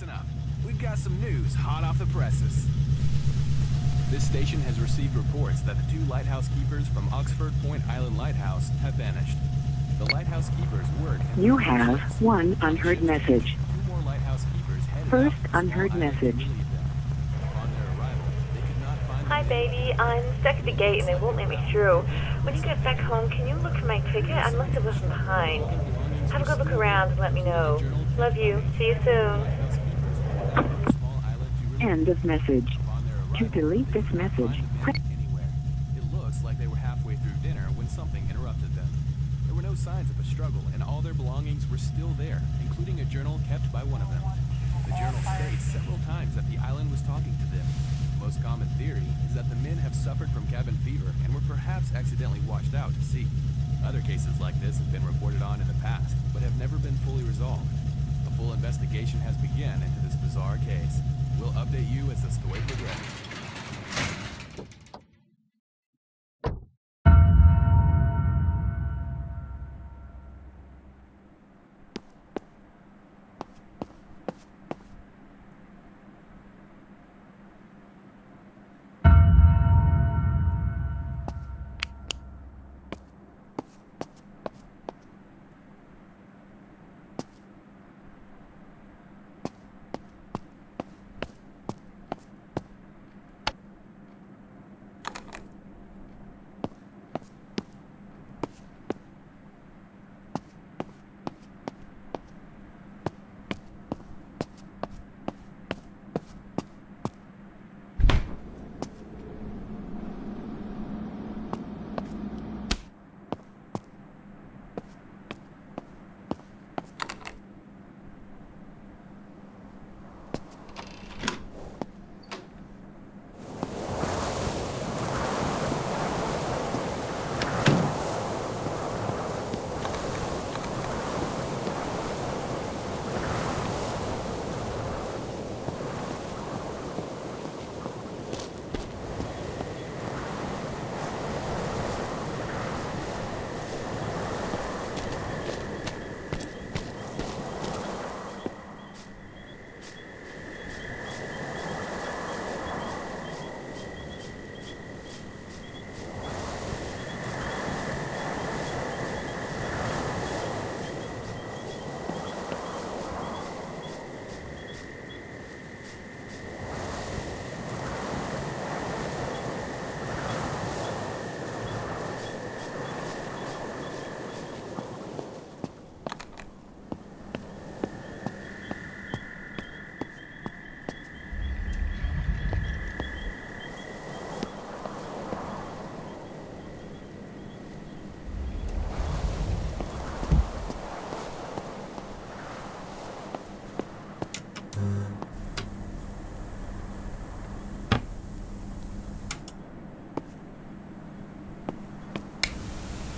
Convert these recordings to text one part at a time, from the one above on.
Listen up. We've got some news hot off the presses. This station has received reports that the two lighthouse keepers from Oxford Point Island Lighthouse have vanished. The lighthouse keepers work... You have one unheard message. Two more lighthouse keepers headed First out to the unheard small island to message. relieve them. Upon their arrival, they could not find... Hi, baby. I'm stuck at the gate and they won't let me through. When you get back home, can you look for my ticket? I must have left them behind. Have a good look around and let me know. Love you. See you soon. End of message. To delete this message, press... Anywhere. It looks like they were halfway through dinner when something interrupted them. There were no signs of a struggle, and all their belongings were still there, including a journal kept by one of them. The journal states several times that the island was talking to them. The most common theory is that the men have suffered from cabin fever and were perhaps accidentally washed out to sea. Other cases like this have been reported on in the past, but have never been fully resolved. A full investigation has begun into this bizarre case. We'll update you as the story progresses.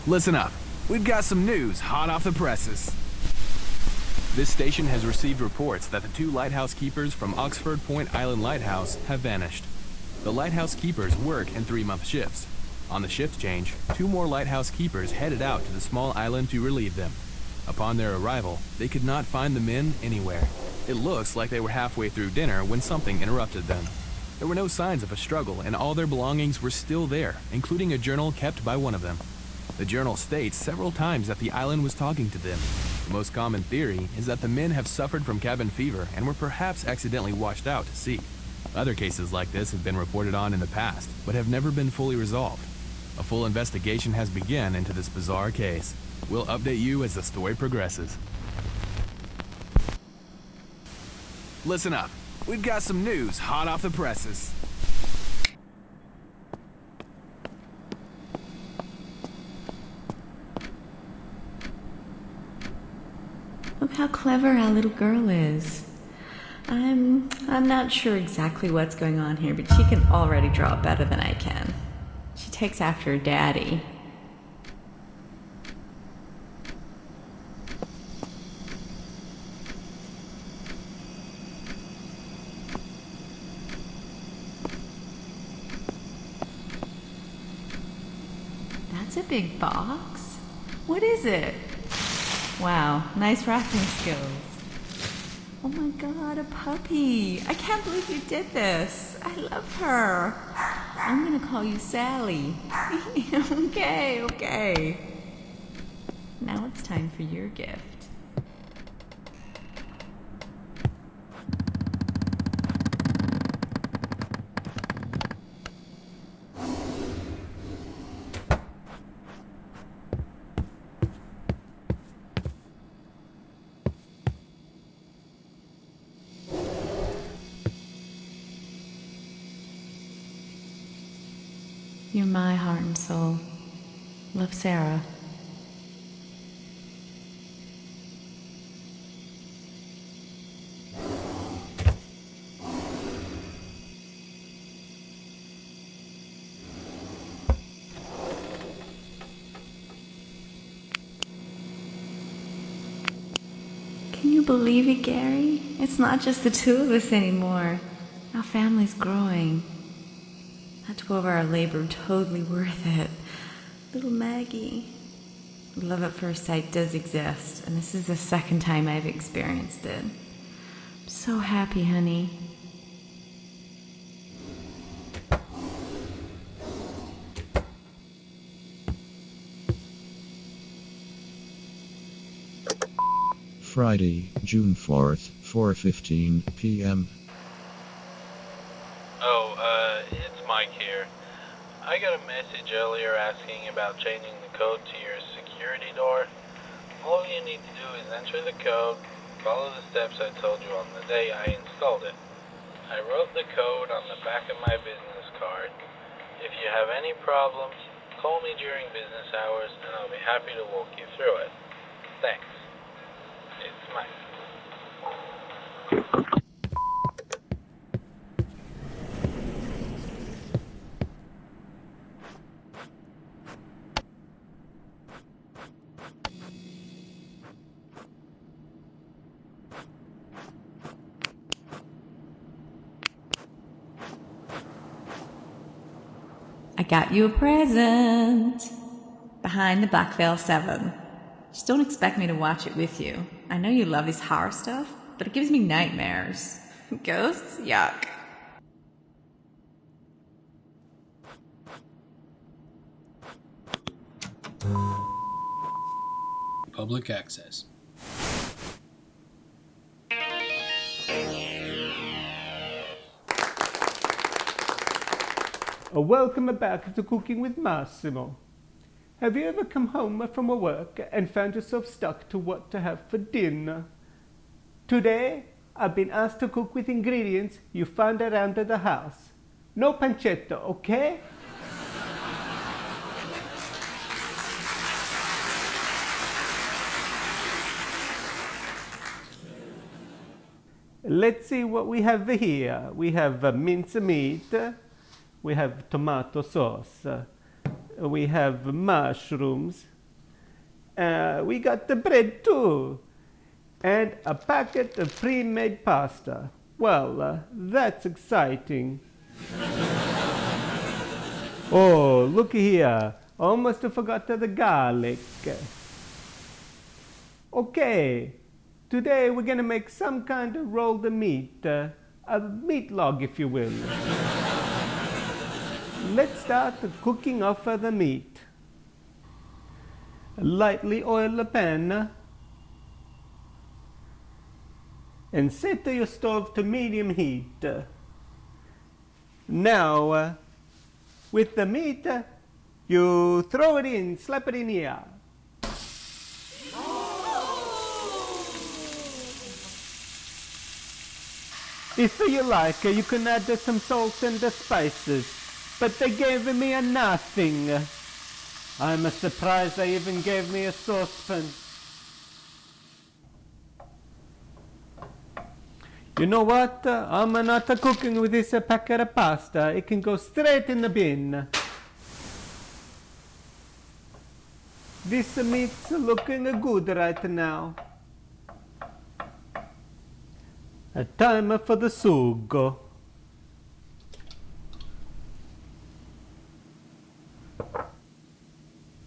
Listen up. We've got some news hot off the presses. This station has received reports that the two lighthouse keepers from Oxford Point Island Lighthouse have vanished. The lighthouse keepers work in 3-month shifts. On the shift change, 2 more lighthouse keepers headed out to the small island to relieve them. Upon their arrival, they could not find the men anywhere. It looks like they were halfway through dinner when something interrupted them. There were no signs of a struggle, and all their belongings were still there, including a journal kept by one of them. The journal states several times that the island was talking to them. The most common theory is that the men have suffered from cabin fever and were perhaps accidentally washed out to sea. Other cases like this have been reported on in the past, but have never been fully resolved. A full investigation has begun into this bizarre case. We'll update you as the story progresses. Listen up. We've got some news hot off the presses. Look how clever our little girl is. I'm not sure exactly what's going on here, but she can already draw better than I can. She takes after her daddy. That's a big box. What is it? Wow, nice wrapping skills. Oh my god, a puppy. I can't believe you did this. I love her. I'm gonna call you Sally. Okay. Now it's time for your gift. You're my heart and soul. Love, Sarah. Can you believe it, Gary? It's not just the two of us anymore. Our family's growing. That 12-hour labor totally worth it. Little Maggie. Love at first sight does exist, and this is the second time I've experienced it. I'm so happy, honey. Friday, June 4th, 4:15 p.m. It's Mike here. I got a message earlier asking about changing the code to your security door. All you need to do is enter the code, follow the steps I told you on the day I installed it. I wrote the code on the back of my business card. If you have any problems, call me during business hours and I'll be happy to walk you through it. Thanks. It's Mike. I got you a present. Behind the Black Veil 7. Just don't expect me to watch it with you. I know you love this horror stuff, but it gives me nightmares. Ghosts? Yuck. Public access. Welcome back to Cooking with Masimo. Have you ever come home from work and found yourself stuck to what to have for dinner? Today, I've been asked to cook with ingredients you found around the house. No pancetta, okay? Let's see what we have here. We have mince meat. We have tomato sauce. We have mushrooms. We got the bread too. And a packet of pre-made pasta. Well, that's exciting. Oh, look here. Almost forgot the garlic. Okay. Today we're gonna make some kind of rolled meat. A meat log, if you will. Let's start cooking off the meat. Lightly oil the pan and set your stove to medium heat. Now, with the meat, you throw it in, slap it in here. If you like, you can add some salt and spices. But they gave me a nothing. I'm surprised they even gave me a saucepan. You know what? I'm not cooking with this packet of pasta. It can go straight in the bin. This meat's looking good right now. A time for the sugo.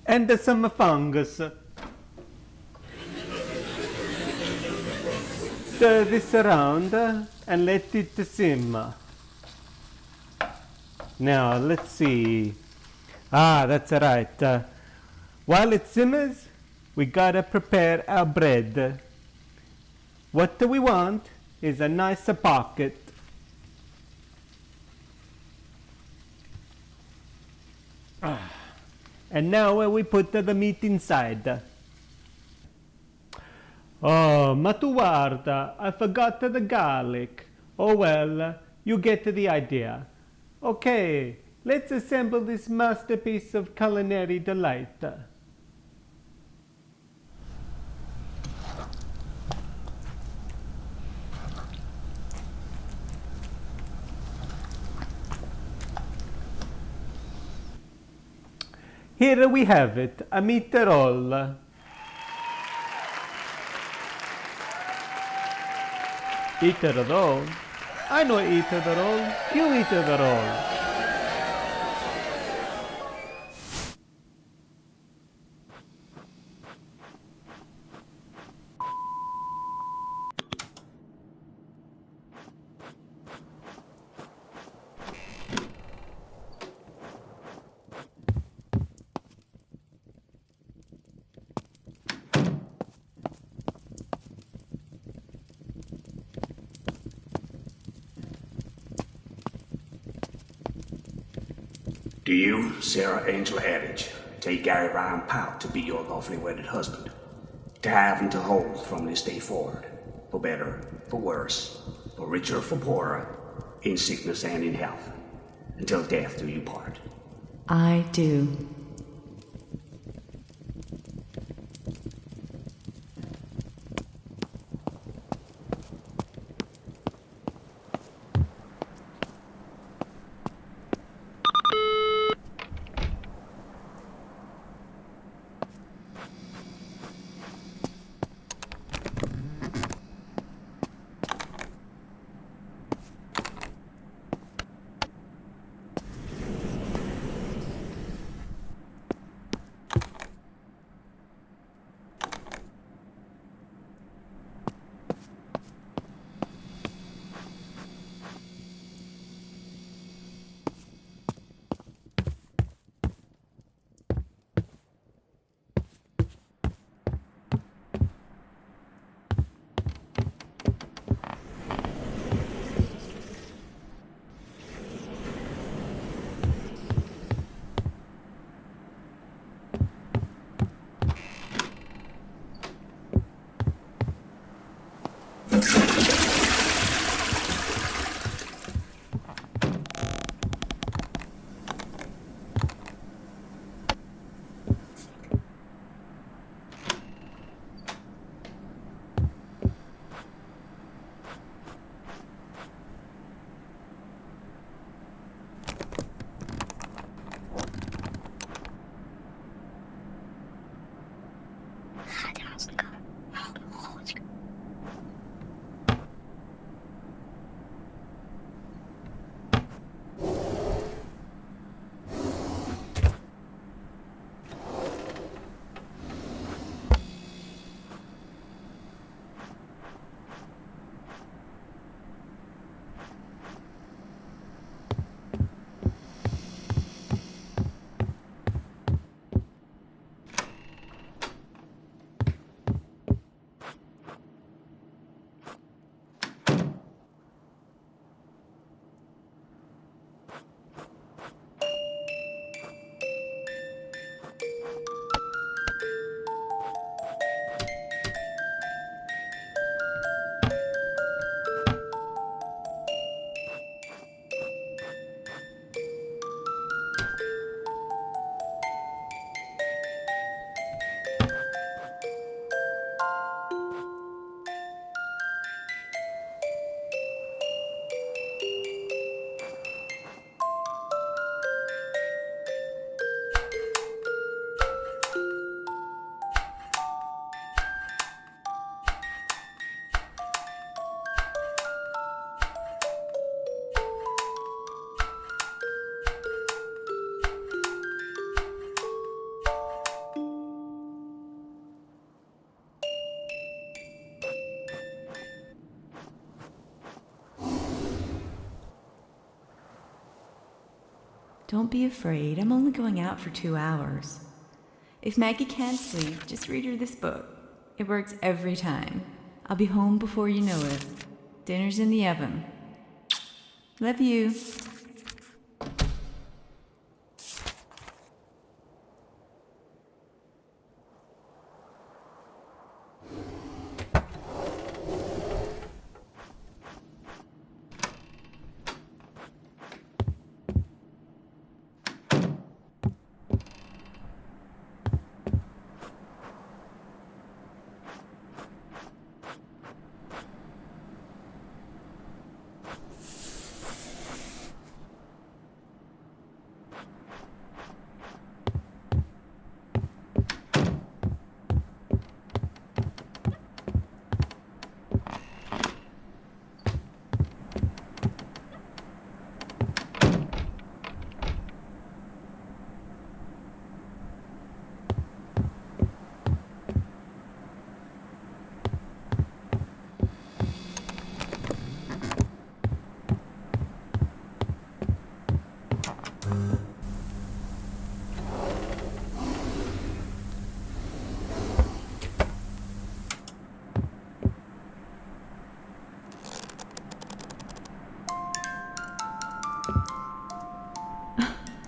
And some fungus. this around and let it simmer. Now, let's see. Ah, that's right. While it simmers, we gotta prepare our bread. What we want is a nice pocket. And now we put the meat inside. Oh, ma tu guarda, I forgot the garlic. Oh well, you get the idea. Okay, let's assemble this masterpiece of culinary delight. Here we have it, a meat roll. Eat the roll? I know eat the roll. You eat the roll. Do you, Sarah Angel Adage, take Gary Ryan Powell to be your lawfully wedded husband, to have and to hold from this day forward, for better, for worse, for richer, for poorer, in sickness and in health, until death do you part? I do. Don't be afraid. I'm only going out for 2 hours. If Maggie can't sleep, just read her this book. It works every time. I'll be home before you know it. Dinner's in the oven. Love you.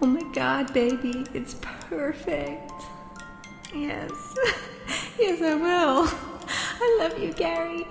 Oh my God, baby, it's perfect. Yes. Yes, I will. I love you, Gary.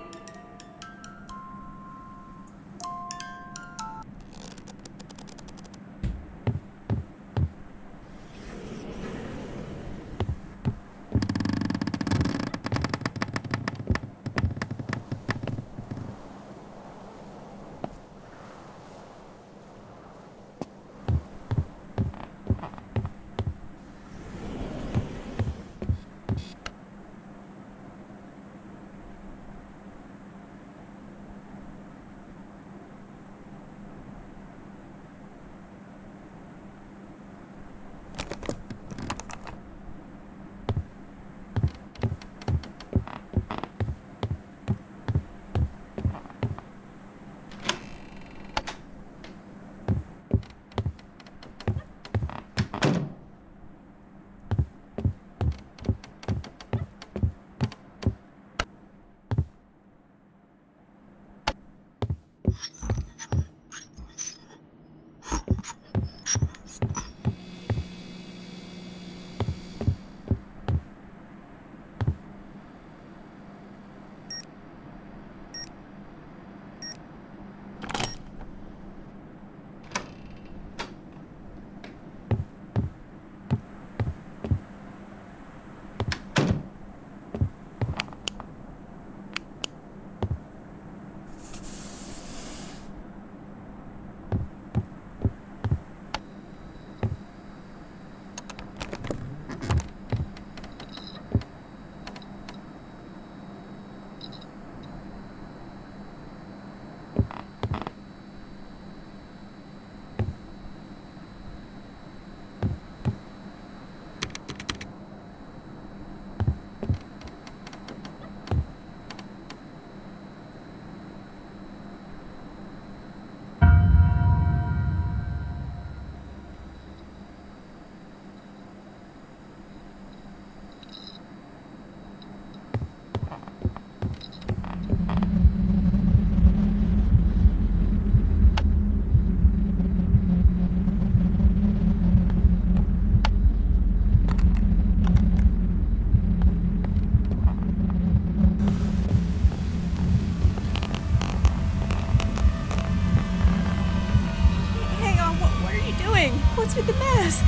What's with the mask?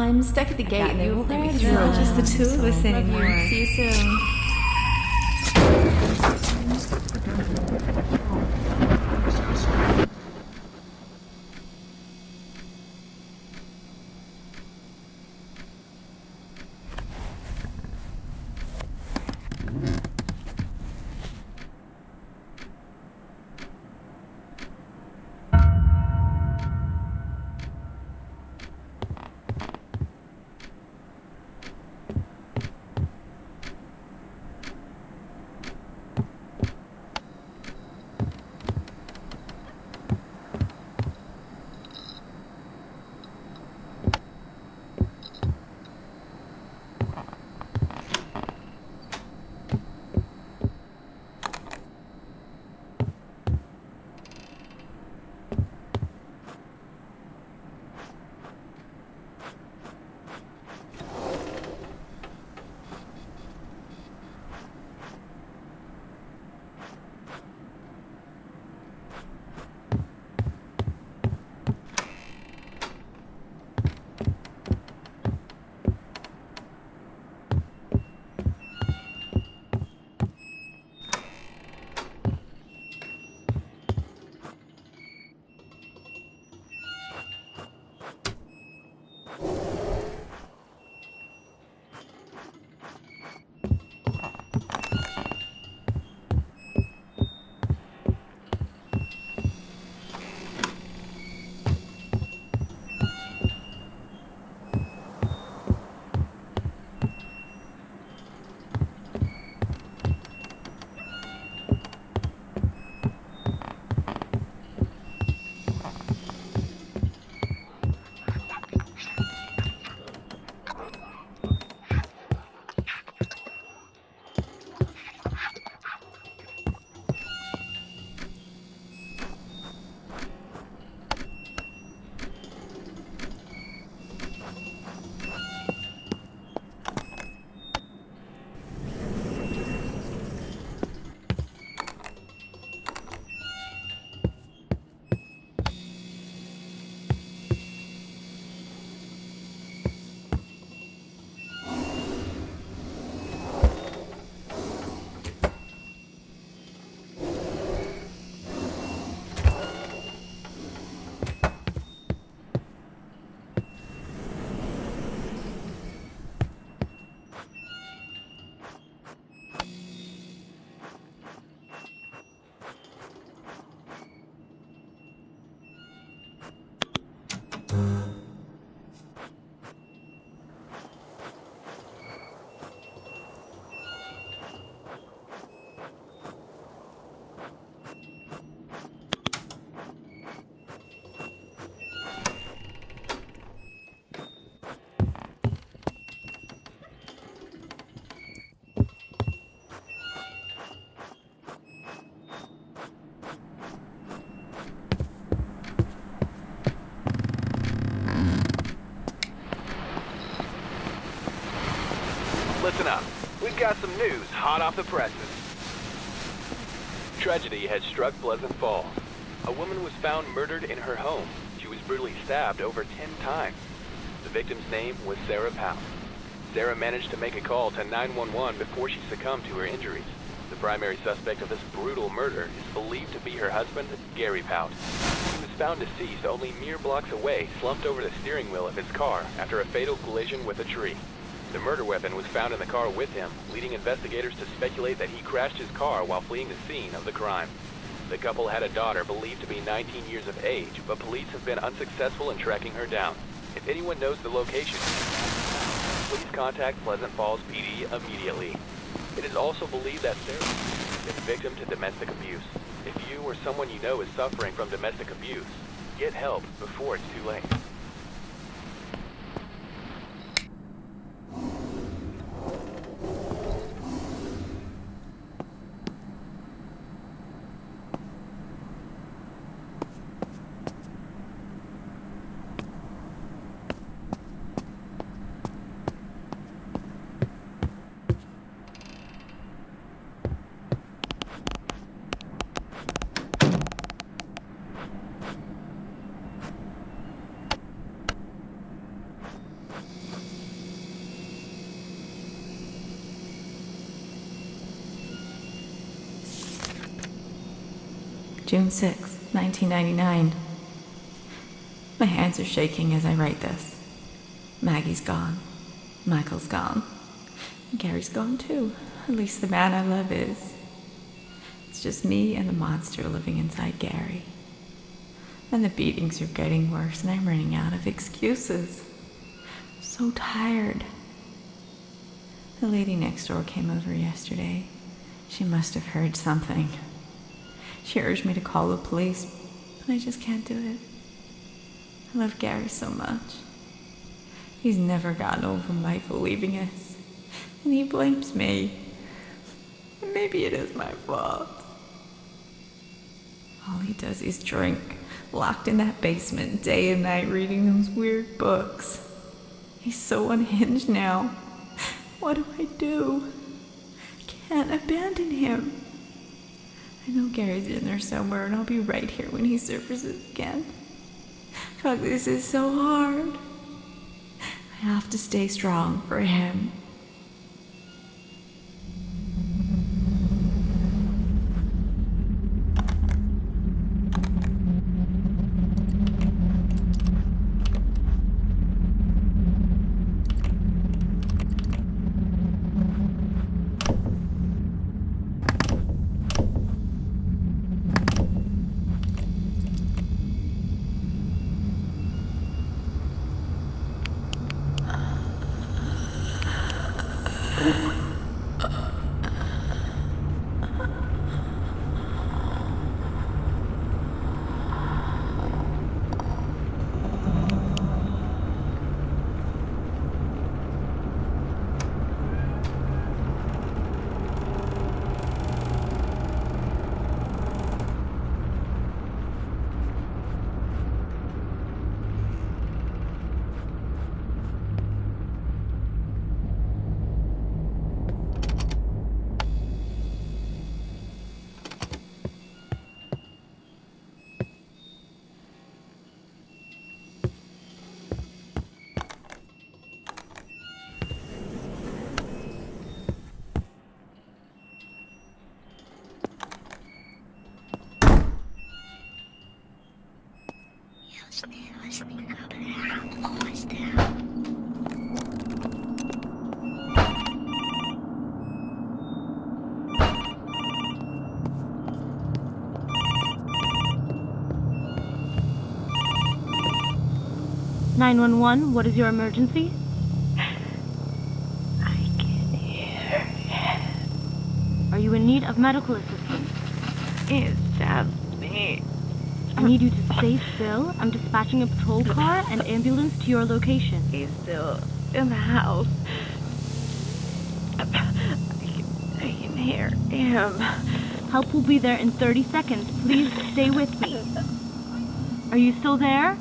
I'm stuck at the gate. They won't let me through. It's not just the two of us anymore. See you soon. Listen up. We've got some news hot off the presses. Tragedy has struck Pleasant Falls. A woman was found murdered in her home. She was brutally stabbed over 10 times. The victim's name was Sarah Powell. Sarah managed to make a call to 911 before she succumbed to her injuries. The primary suspect of this brutal murder is believed to be her husband, Gary Powell. He was found deceased only mere blocks away, slumped over the steering wheel of his car after a fatal collision with a tree. The murder weapon was found in the car with him, leading investigators to speculate that he crashed his car while fleeing the scene of the crime. The couple had a daughter believed to be 19 years of age, but police have been unsuccessful in tracking her down. If anyone knows the location, please contact Pleasant Falls PD immediately. It is also believed that Sarah is a victim to domestic abuse. If you or someone you know is suffering from domestic abuse, get help before it's too late. June 6, 1999. My hands are shaking as I write this. Maggie's gone. Michael's gone. Gary's gone too. At least the man I love is. It's just me and the monster living inside Gary. And the beatings are getting worse and I'm running out of excuses. I'm so tired. The lady next door came over yesterday. She must have heard something. She urged me to call the police, but I just can't do it. I love Gary so much. He's never gotten over Michael leaving us, and he blames me. And maybe it is my fault. All he does is drink, locked in that basement day and night reading those weird books. He's so unhinged now. What do I do? I can't abandon him. I know Gary's in there somewhere and I'll be right here when he surfaces again. God, this is so hard. I have to stay strong for him. What is your emergency? I can hear him. Are you in need of medical assistance? He stabbed me. I need you to stay still. I'm dispatching a patrol car and ambulance to your location. He's still in the house. I can hear him. Help will be there in 30 seconds. Please stay with me. Are you still there?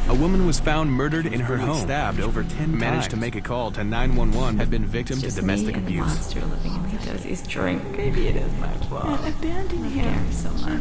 A woman was found murdered in her home, stabbed over 10 times. Managed to make a call to 911, had been victim to domestic abuse. Monster living in me does his drink. Maybe it is my fault. I abandoned him so much.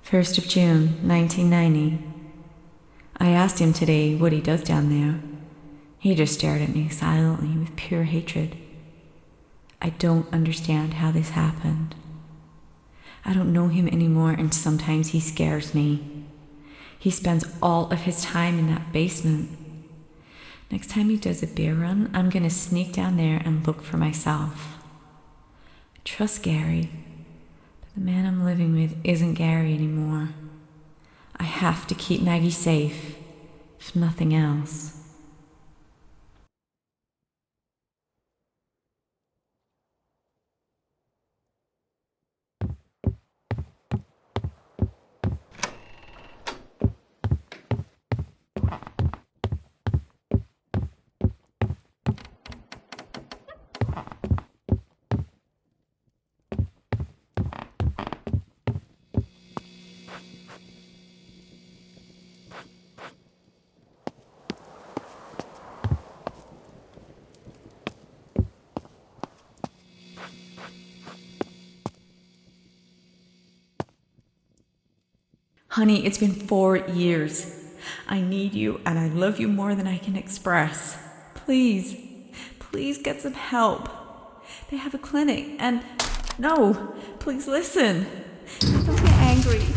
First of June, 1990. I asked him today what he does down there. He just stared at me silently with pure hatred. I don't understand how this happened. I don't know him anymore, and sometimes he scares me. He spends all of his time in that basement. Next time he does a beer run, I'm gonna sneak down there and look for myself. I trust Gary, but the man I'm living with isn't Gary anymore. I have to keep Maggie safe, if nothing else. Honey, it's been 4 years. I need you and I love you more than I can express. Please, please get some help. They have a clinic and... No, please listen. Don't get angry.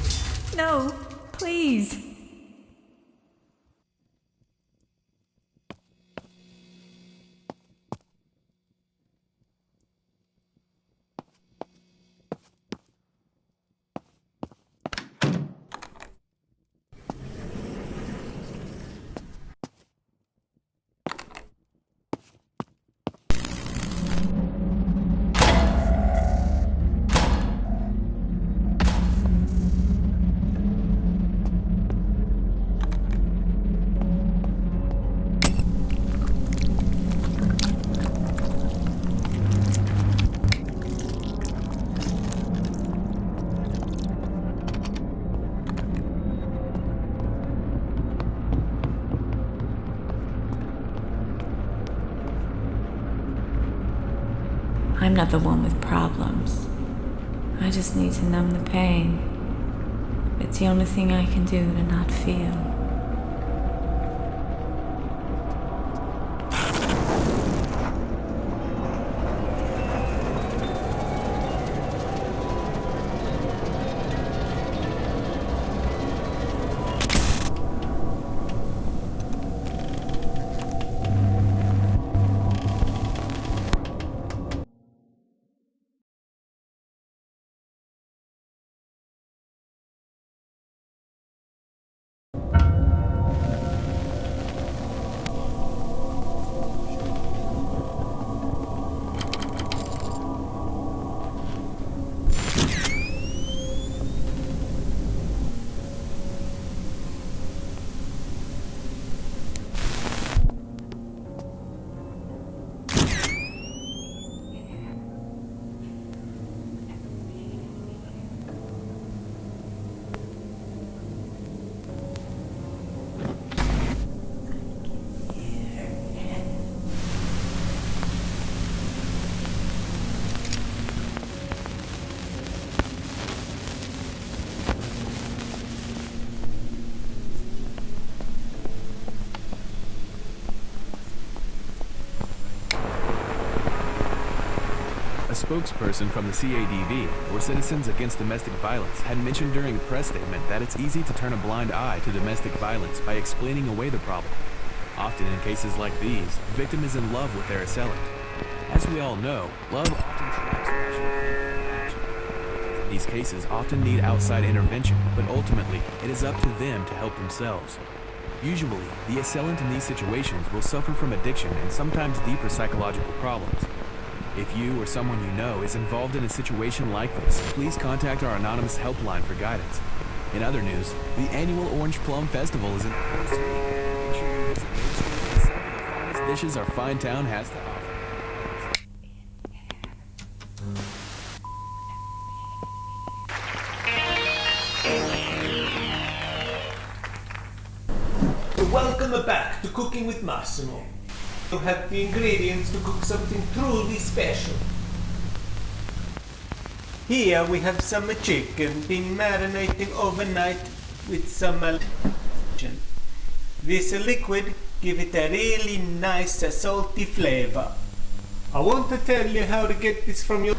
No, please. I'm not the one with problems. I just need to numb the pain. It's the only thing I can do to not feel. A spokesperson from the CADV, or Citizens Against Domestic Violence, had mentioned during a press statement that it's easy to turn a blind eye to domestic violence by explaining away the problem. Often in cases like these, the victim is in love with their assailant. As we all know, love often traps action. These cases often need outside intervention, but ultimately, it is up to them to help themselves. Usually, the assailant in these situations will suffer from addiction and sometimes deeper psychological problems. If you or someone you know is involved in a situation like this, please contact our anonymous helpline for guidance. In other news, the annual Orange Plum Festival is in full swing. Make sure you visit Main Street and some of the finest dishes our fine town has to offer. Welcome back to Cooking with Masimo. You have the ingredients to cook something truly special. Here we have some chicken been marinating overnight with some Infliction. This liquid gives it a really nice salty flavor. I want to tell you how to get this from your...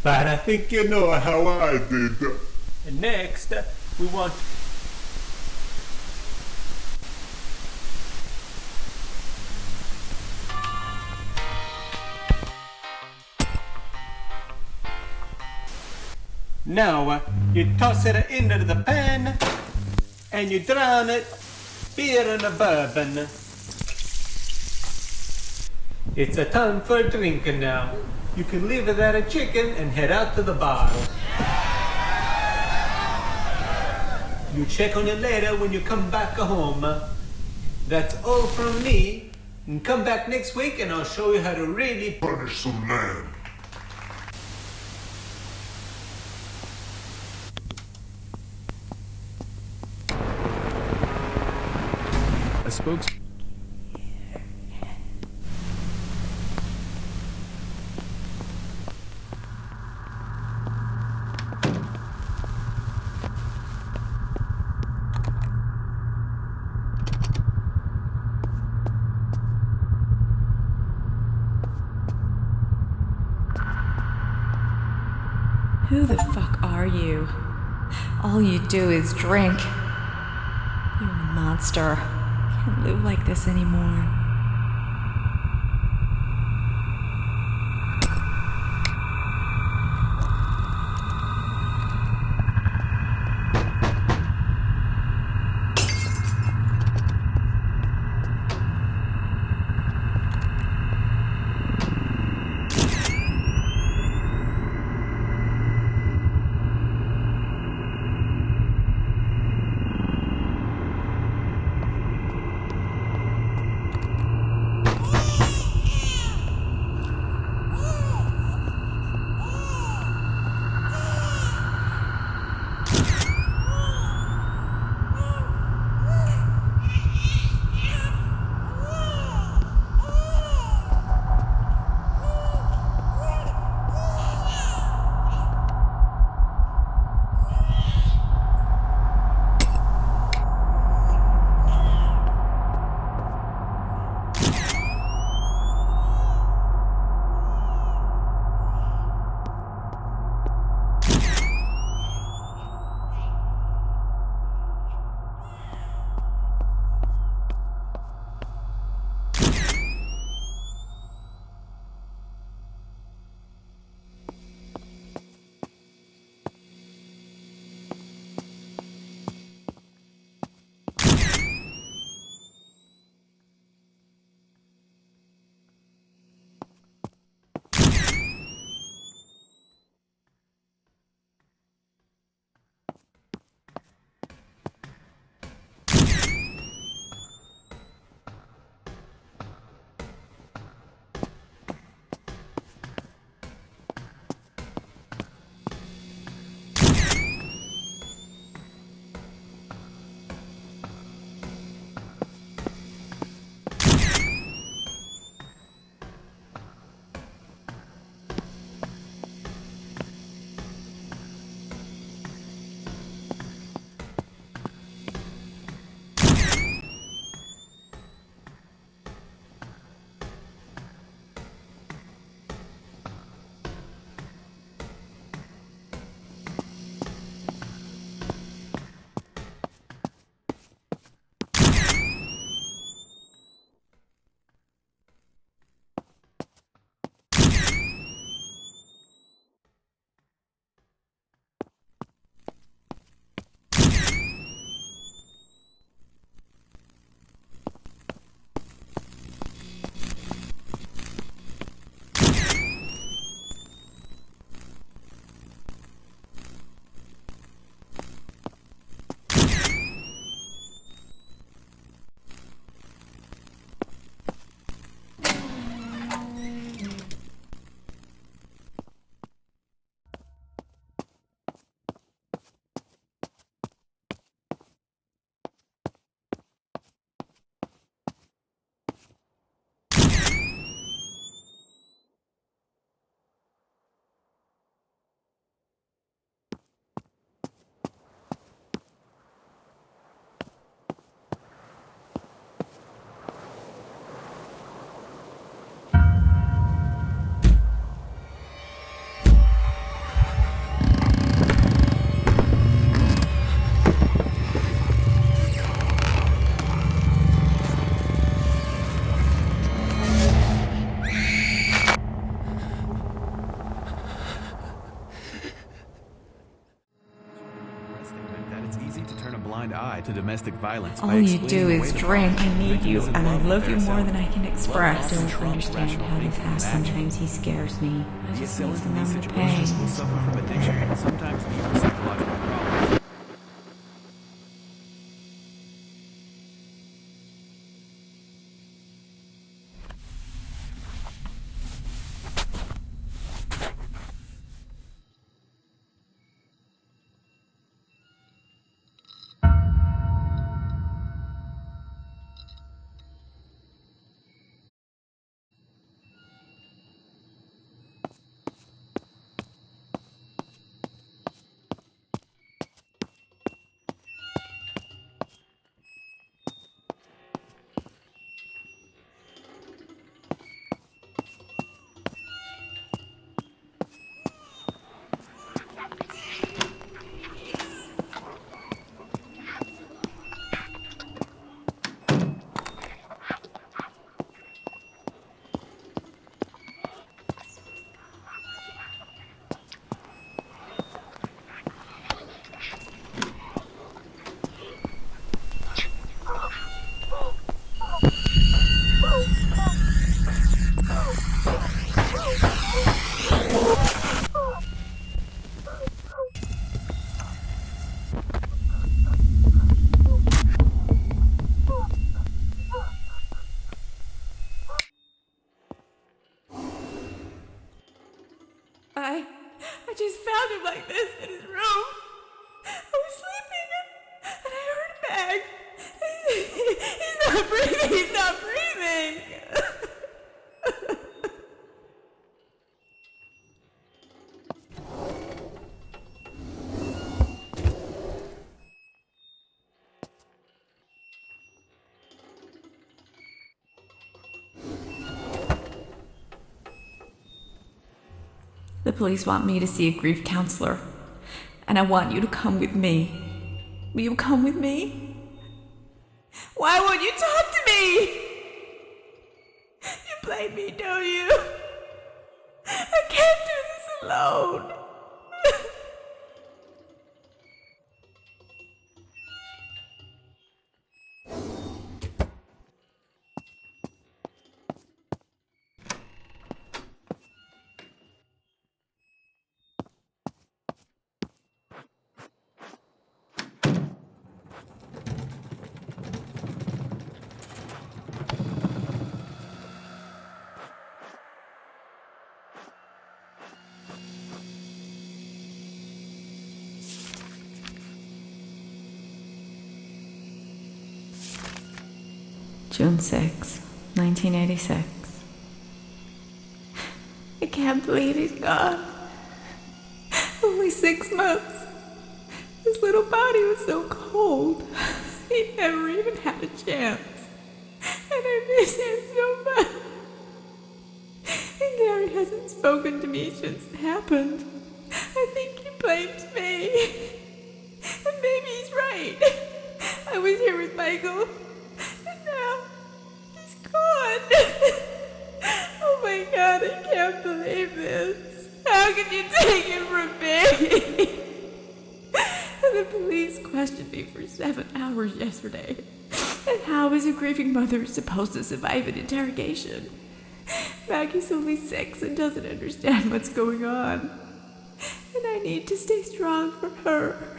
but I think you know how I did. And next we want Now, you toss it into the pan, and you drown it, beer and a bourbon. It's a time for a drink now. You can leave that a chicken and head out to the bar. You check on you later when you come back home. That's all from me. And come back next week and I'll show you how to really punish some man. A spokes. Who the fuck are you? All you do is drink. You're a monster. Can't live like this anymore. blind eye to domestic violence. All you do is drink. I need you, and I love you more than I can express. I don't understand how this happens. Sometimes he scares me. I just need to numb the pain. Will suffer from addiction and sometimes even psychological problems. I just found him like this in his room. I was sleeping and I heard a bang. He's not breathing. He's not breathing. The police want me to see a grief counselor, and I want you to come with me. Will you come with me? Why won't you talk to me? You blame me, don't you? I can't do this alone. June 6, 1986. I can't believe he's gone. Only 6 months. His little body was so cold. He never even had a chance. And I miss him so much. And Gary hasn't spoken to me since it happened. I think he blames me. And maybe he's right. I was here with Michael. Now, he's gone. Oh my God, I can't believe this. How could you take him from me? The police questioned me for 7 hours yesterday. And how is a grieving mother supposed to survive an interrogation? Maggie's only 6 and doesn't understand what's going on. And I need to stay strong for her.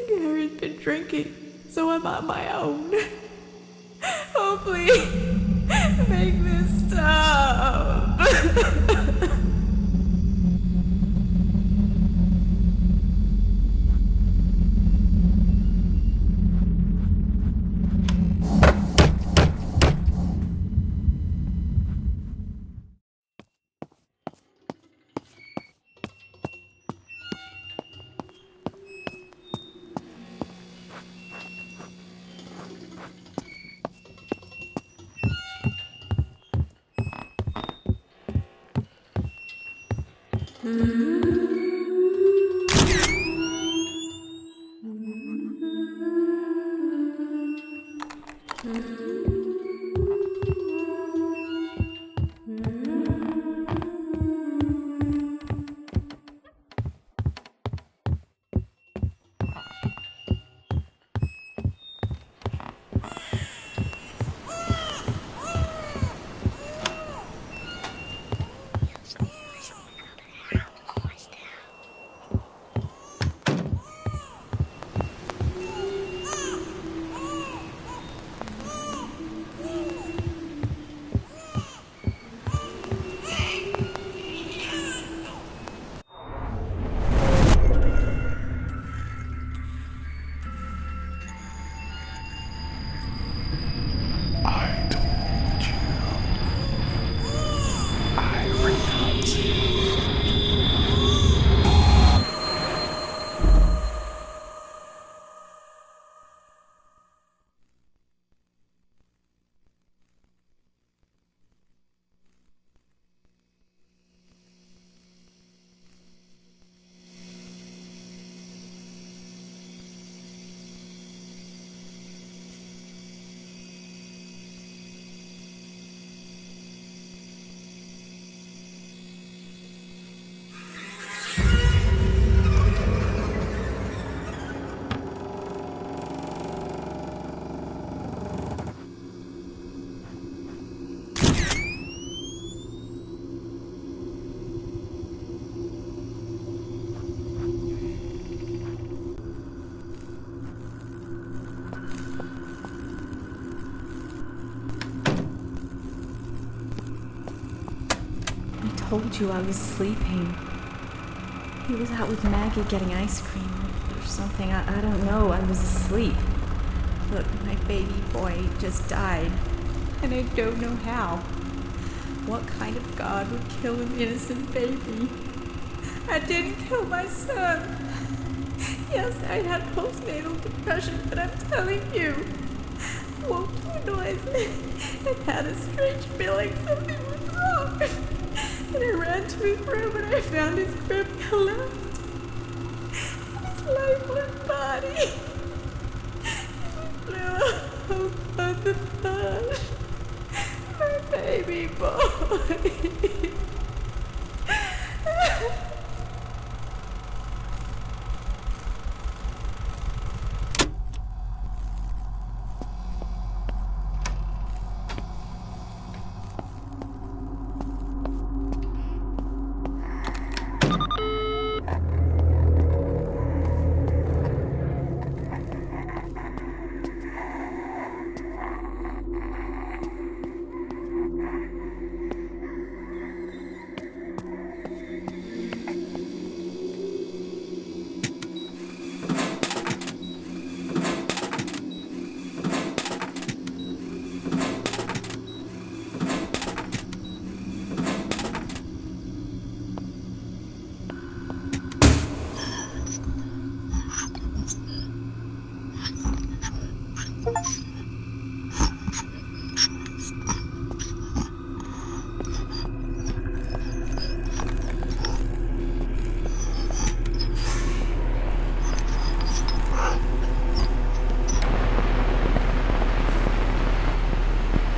Gary's been drinking, so I'm on my own. Oh, please, make this stop. told you I was sleeping. He was out with Maggie getting ice cream or something. I don't know. I was asleep. Look, my baby boy just died, and I don't know how. What kind of God would kill an innocent baby? I didn't kill my son. Yes, I had postnatal depression, but I'm telling you, woke to a noise and had a strange feeling something was wrong. And I ran to his room and I found his crib collapsed. His lifeless body. Blew a hole on the bed. My baby boy.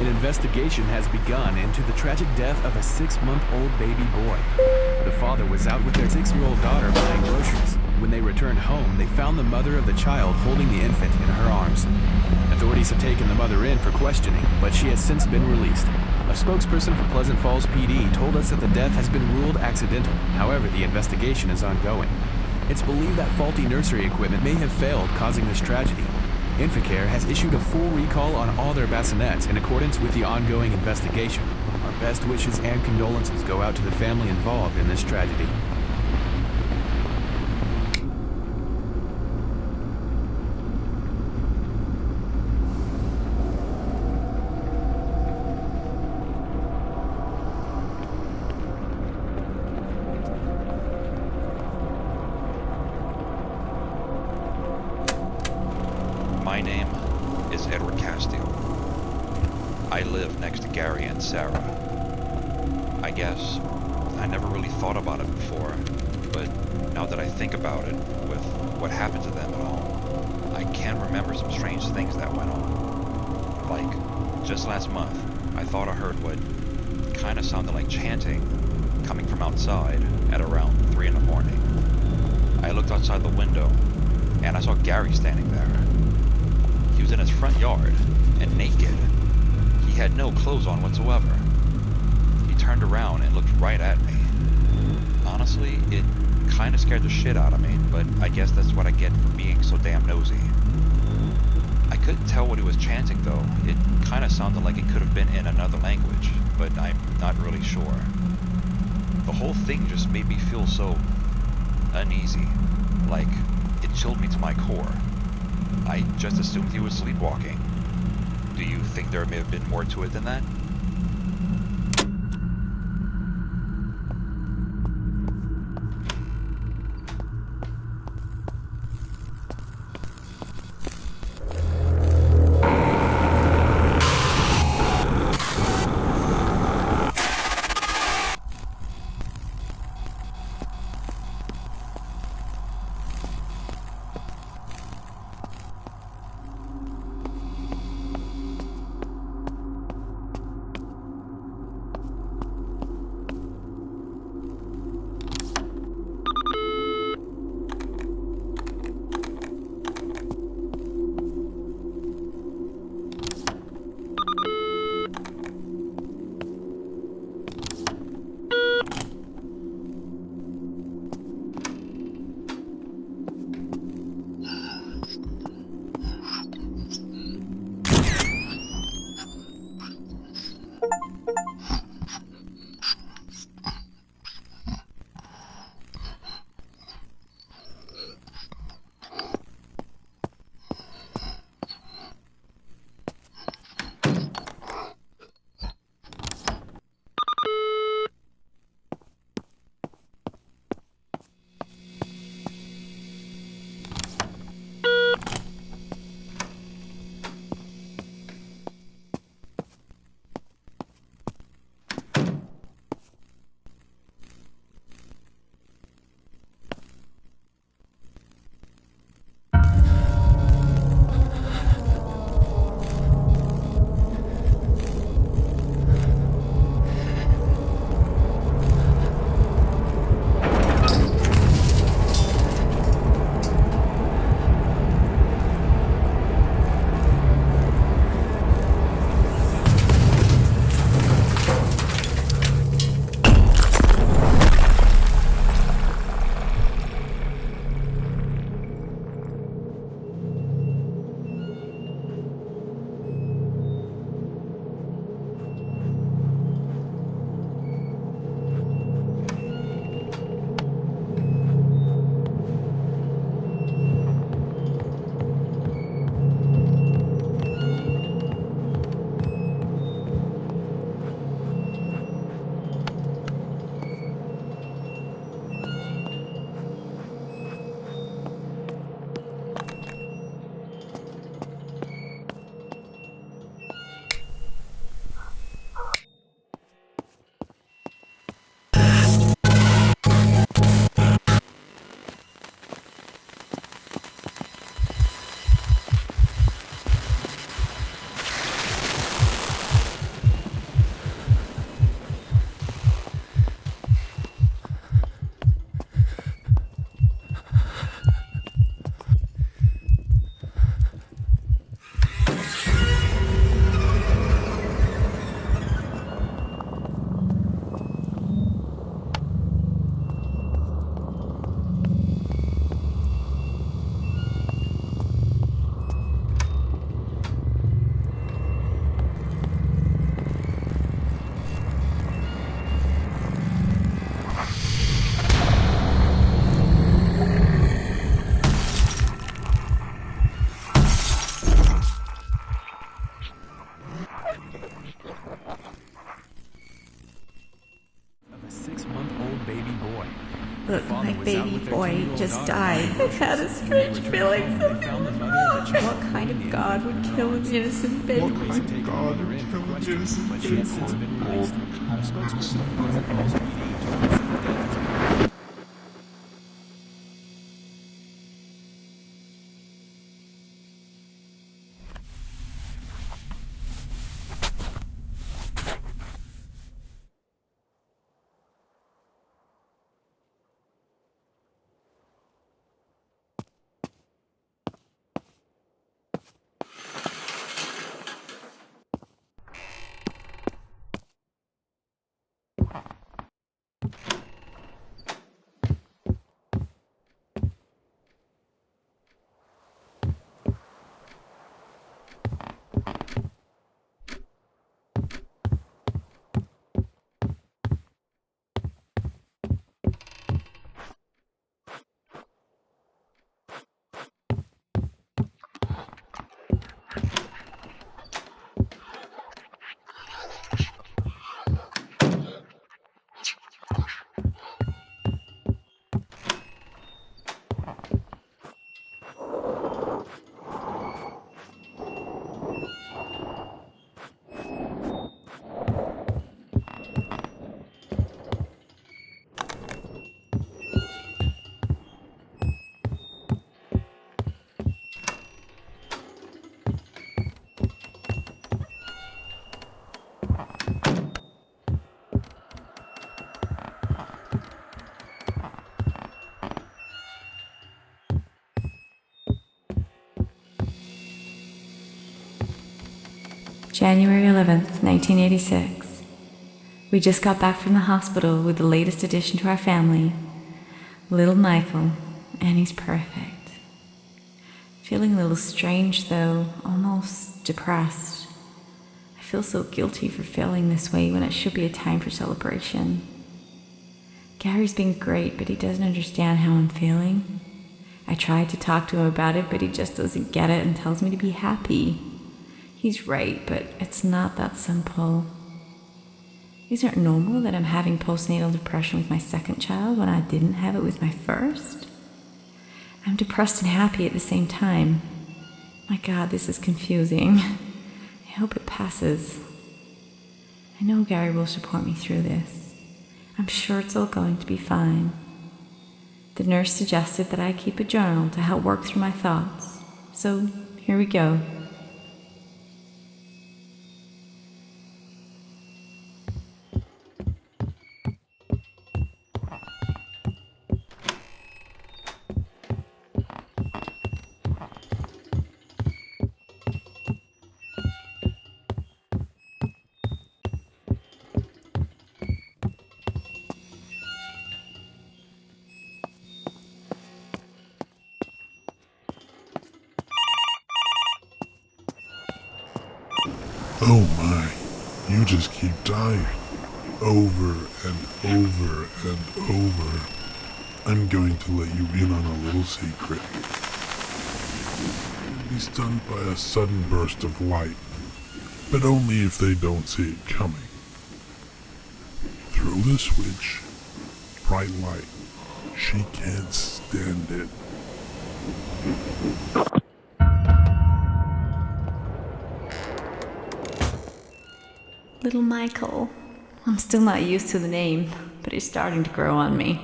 Investigation has begun into the tragic death of a 6-month-old baby boy. The father was out with their 6-year-old daughter buying groceries. When they returned home, they found the mother of the child holding the infant in her arms. Authorities have taken the mother in for questioning, but she has since been released. A spokesperson for Pleasant Falls PD told us that the death has been ruled accidental. However, the investigation is ongoing. It's believed that faulty nursery equipment may have failed, causing this tragedy. Inflicare has issued a full recall on all their bassinets in accordance with the ongoing investigation. Our best wishes and condolences go out to the family involved in this tragedy. My name is Edward Castille. I live next to Gary and Sarah. I guess I never really thought about it before, but now that I think about it, with what happened to them at home, I can remember some strange things that went on. Like, just last month, I thought I heard what kind of sounded like chanting coming from outside at around 3 in the morning. I looked outside the window, and I saw Gary standing there. He was in his front yard, and naked. He had no clothes on whatsoever. He turned around and looked right at me. Honestly, it kinda scared the shit out of me, but I guess that's what I get for being so damn nosy. I couldn't tell what he was chanting though. It kinda sounded like it could have been in another language, but I'm not really sure. The whole thing just made me feel so uneasy, like it chilled me to my core. I just assumed he was sleepwalking. Do you think there may have been more to it than that? My baby boy just died. I've had a strange feeling. What kind of God would kill an innocent baby? What kind of God would kill an innocent baby? January 11th, 1986. We just got back from the hospital with the latest addition to our family, little Michael, and he's perfect. Feeling a little strange though, almost depressed. I feel so guilty for feeling this way when it should be a time for celebration. Gary's been great, but he doesn't understand how I'm feeling. I tried to talk to him about it, but he just doesn't get it and tells me to be happy. He's right, but it's not that simple. Isn't it normal that I'm having postnatal depression with my second child when I didn't have it with my first? I'm depressed and happy at the same time. My God, this is confusing. I hope it passes. I know Gary will support me through this. I'm sure it's all going to be fine. The nurse suggested that I keep a journal to help work through my thoughts. So, here we go. Oh my, you just keep dying. Over and over and over. I'm going to let you in on a little secret. He's stunned by a sudden burst of light, but only if they don't see it coming. Throw the switch. Bright light. She can't stand it. Little Michael. I'm still not used to the name, but he's starting to grow on me.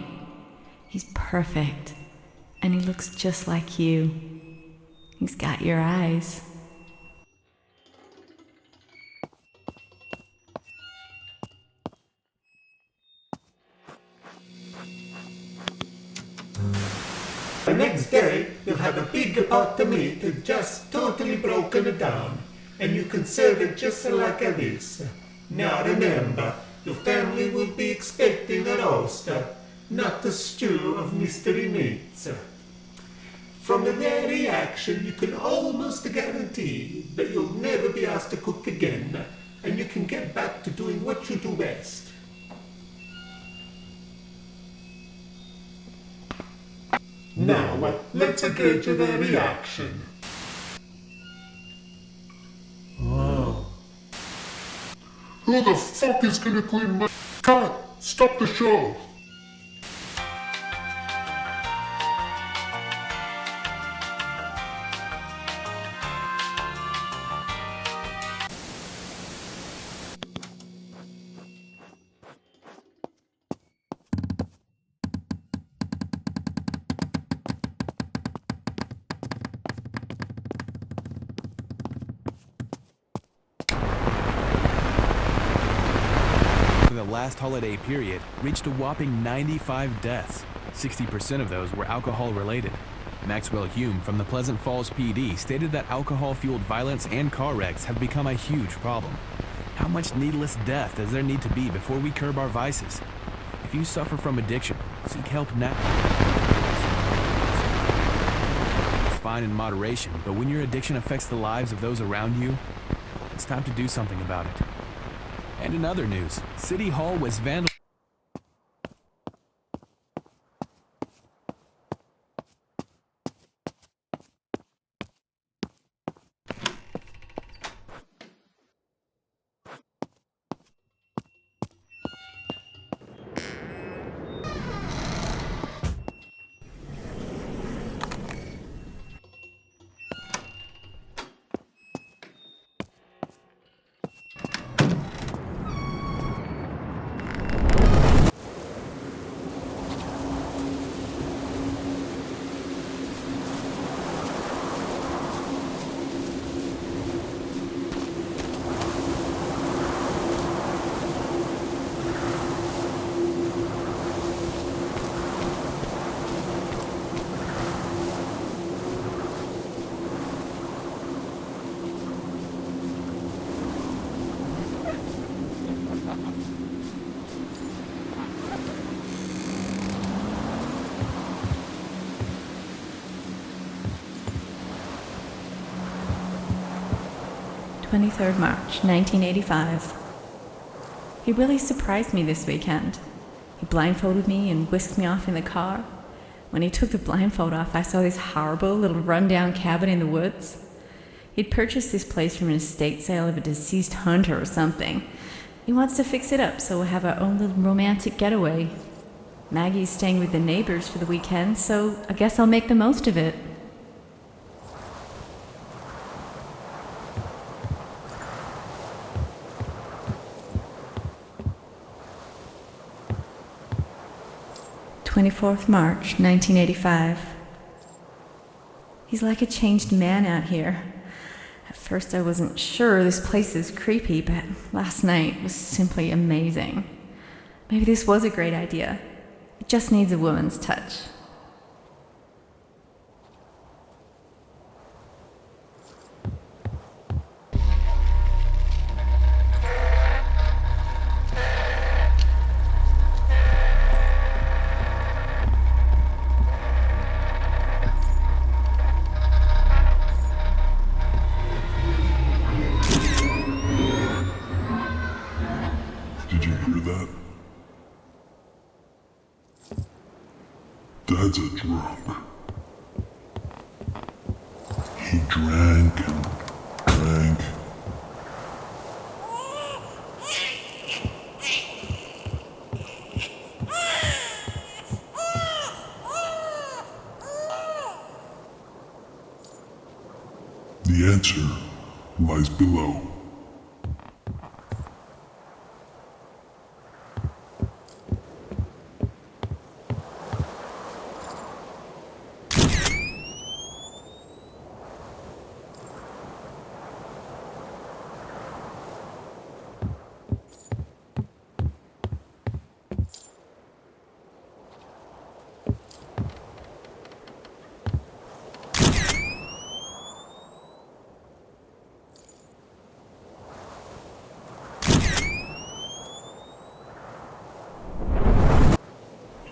He's perfect, and he looks just like you. He's got your eyes. The next day, you'll have a big pot of meat just totally broken down, and you can serve it just like this. Now remember, your family will be expecting a roast, not a stew of mystery meats. From their reaction, you can almost guarantee that you'll never be asked to cook again, and you can get back to doing what you do best. Now, let's gauge their reaction. Oh. Who the fuck is gonna clean my... Cut! Stop the show! last holiday period reached a whopping 95 deaths. 60% of those were alcohol-related. Maxwell Hume from the Pleasant Falls PD stated that alcohol-fueled violence and car wrecks have become a huge problem. How much needless death does there need to be before we curb our vices? If you suffer from addiction, seek help now. It's fine in moderation, but when your addiction affects the lives of those around you, it's time to do something about it. And in other news, City Hall was vandalized. 23rd March, 1985. He really surprised me this weekend. He blindfolded me and whisked me off in the car. When he took the blindfold off, I saw this horrible little rundown cabin in the woods. He'd purchased this place from an estate sale of a deceased hunter or something. He wants to fix it up so we'll have our own little romantic getaway. Maggie's staying with the neighbors for the weekend, so I guess I'll make the most of it. March 1985. He's like a changed man out here. At first I wasn't sure this place is creepy, but last night was simply amazing. Maybe this was a great idea. It just needs a woman's touch. Dad's a drunk. He drank and drank. The answer lies below.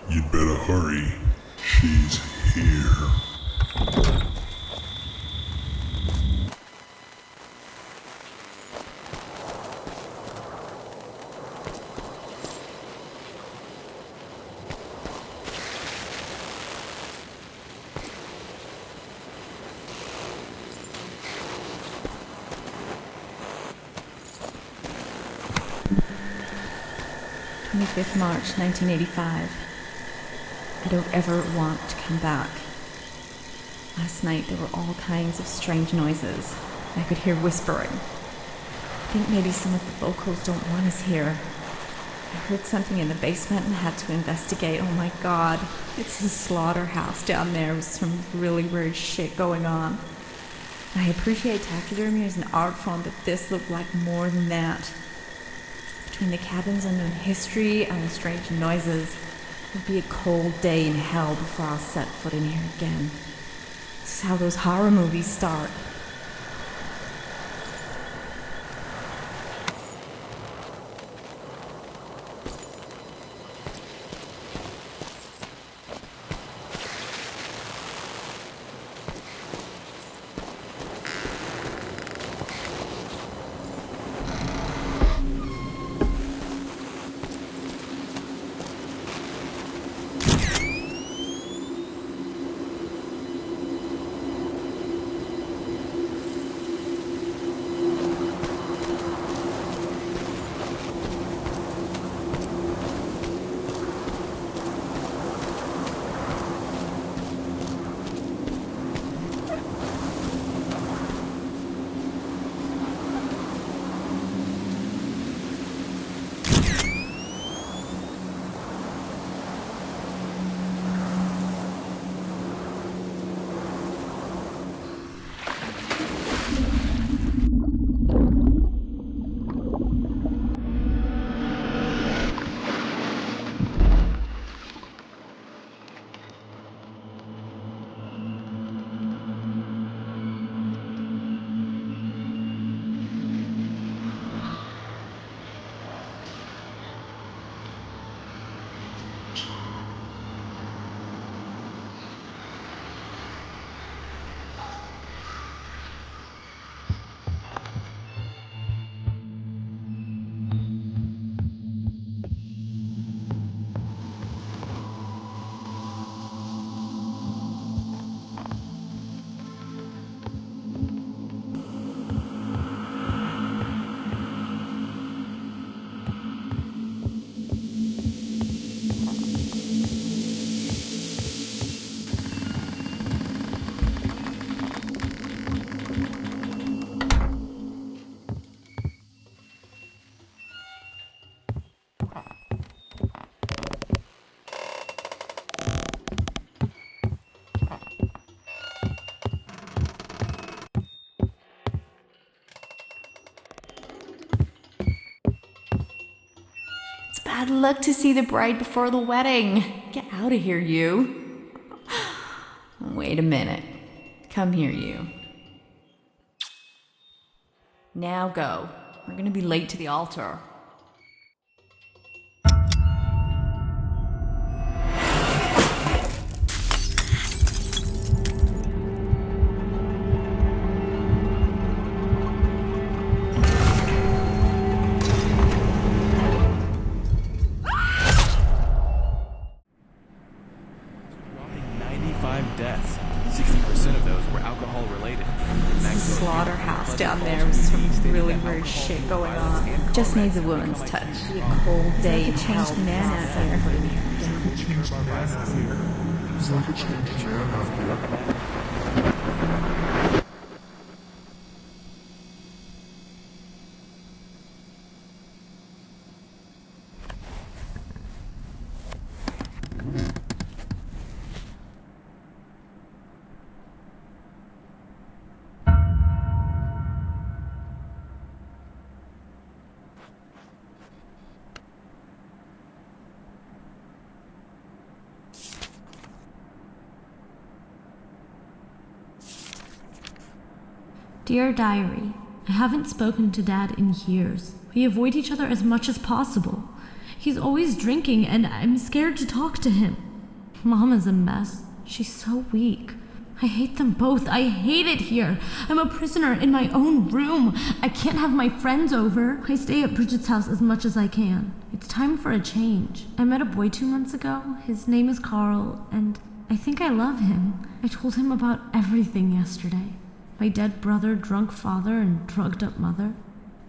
You'd better hurry. She's here. March 1985. I don't ever want to come back. Last night there were all kinds of strange noises. I could hear whispering. I think maybe some of the vocals don't want us here. I heard something in the basement and had to investigate. Oh my god, it's a slaughterhouse down there with some really weird shit going on. I appreciate taxidermy as an art form, but this looked like more than that. Between the cabins unknown history and the strange noises, it'll be a cold day in hell before I'll set foot in here again. This is how those horror movies start. Bad luck to see the bride before the wedding. Get out of here, you. Wait a minute. Come here, you. Now go. We're gonna be late to the altar. Deaths. 60% of those were alcohol related. Slaughterhouse down there with some really weird shit going on. Just needs a woman's touch. Be a cold day in hell. Changed man out there. Dear Diary, I haven't spoken to Dad in years. We avoid each other as much as possible. He's always drinking and I'm scared to talk to him. Mom is a mess. She's so weak. I hate them both. I hate it here. I'm a prisoner in my own room. I can't have my friends over. I stay at Bridget's house as much as I can. It's time for a change. I met a boy 2 months ago. His name is Carl, and I think I love him. I told him about everything yesterday. My dead brother, drunk father, and drugged up mother.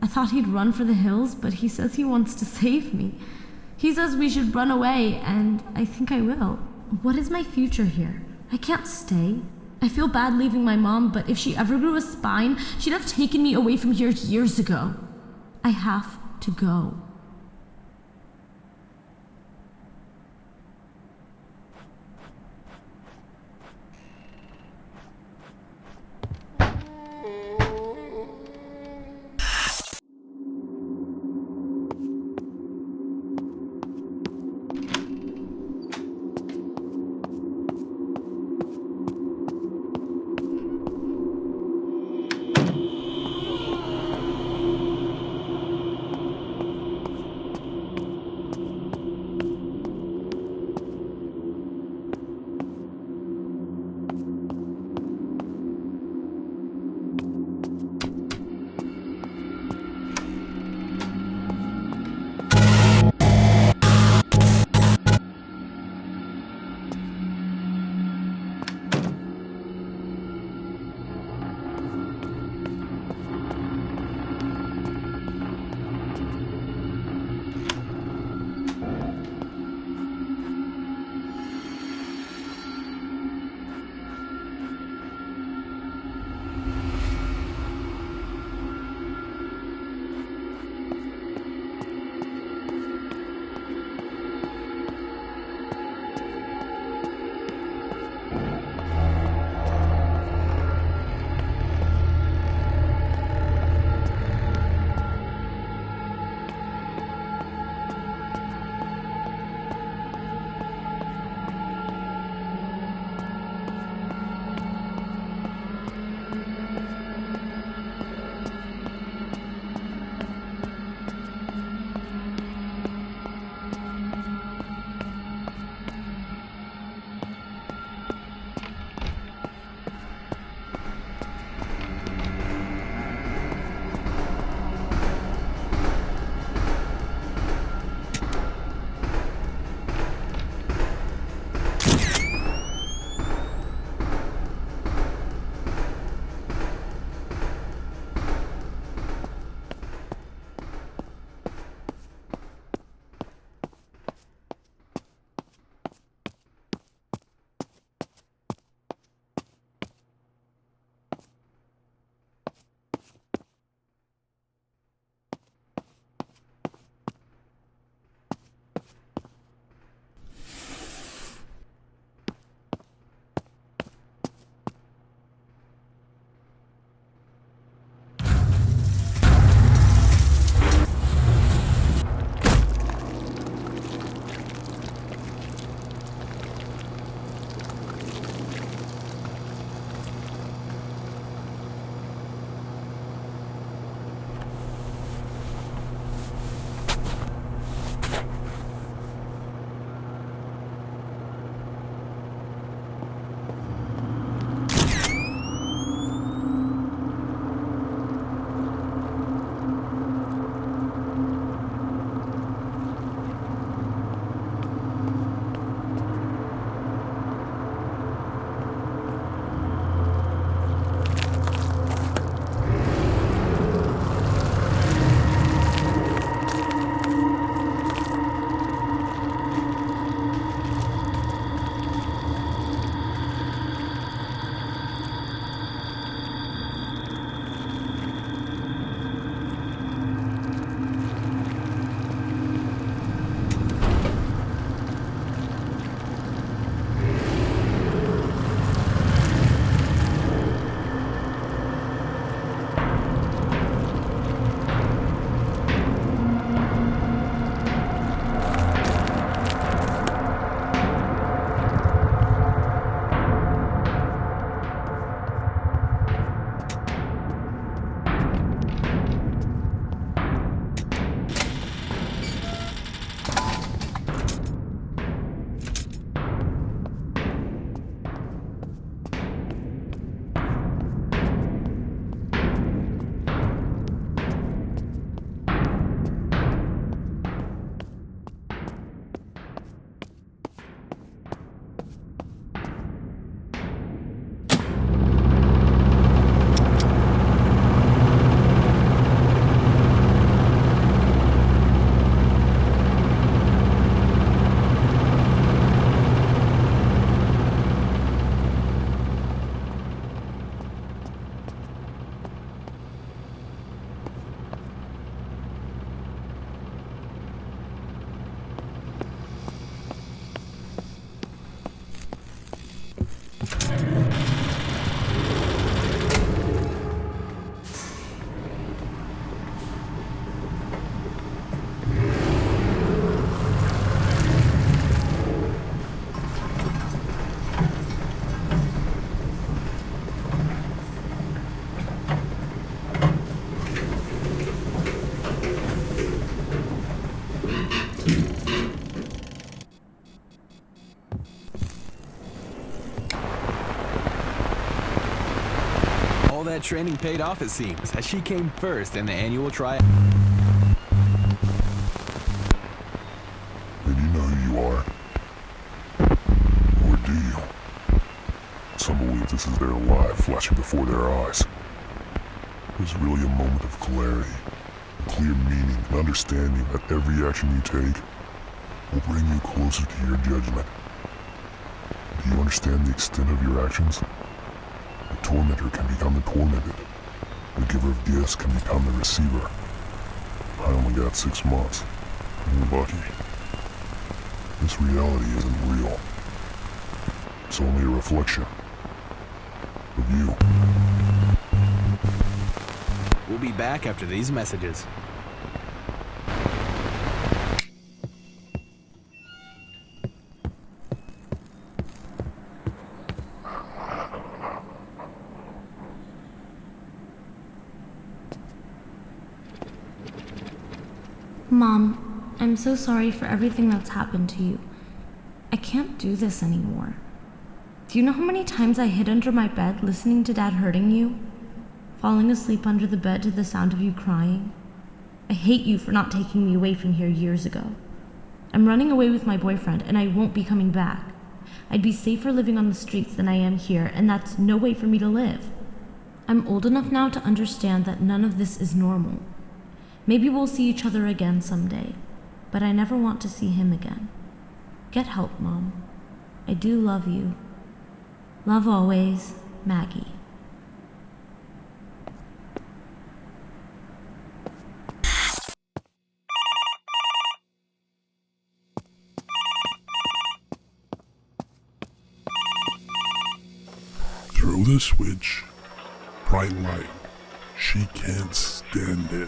I thought he'd run for the hills, but he says he wants to save me. He says we should run away, and I think I will. What is my future here? I can't stay. I feel bad leaving my mom, but if she ever grew a spine, she'd have taken me away from here years ago. I have to go. that training paid off, it seems, as she came first in the annual trial. And you know who you are? Or do you? Some believe this is their life flashing before their eyes. There's really a moment of clarity, a clear meaning, and understanding that every action you take will bring you closer to your judgment. Do you understand the extent of your actions? The tormentor can become the tormented. The giver of gifts can become the receiver. I only got 6 months. You're lucky. This reality isn't real. It's only a reflection of you. We'll be back after these messages. Mom, I'm so sorry for everything that's happened to you. I can't do this anymore. Do you know how many times I hid under my bed listening to Dad hurting you? Falling asleep under the bed to the sound of you crying? I hate you for not taking me away from here years ago. I'm running away with my boyfriend and I won't be coming back. I'd be safer living on the streets than I am here, and that's no way for me to live. I'm old enough now to understand that none of this is normal. Maybe we'll see each other again someday, but I never want to see him again. Get help, Mom. I do love you. Love always, Maggie. Throw the switch. Bright light. She can't stand it.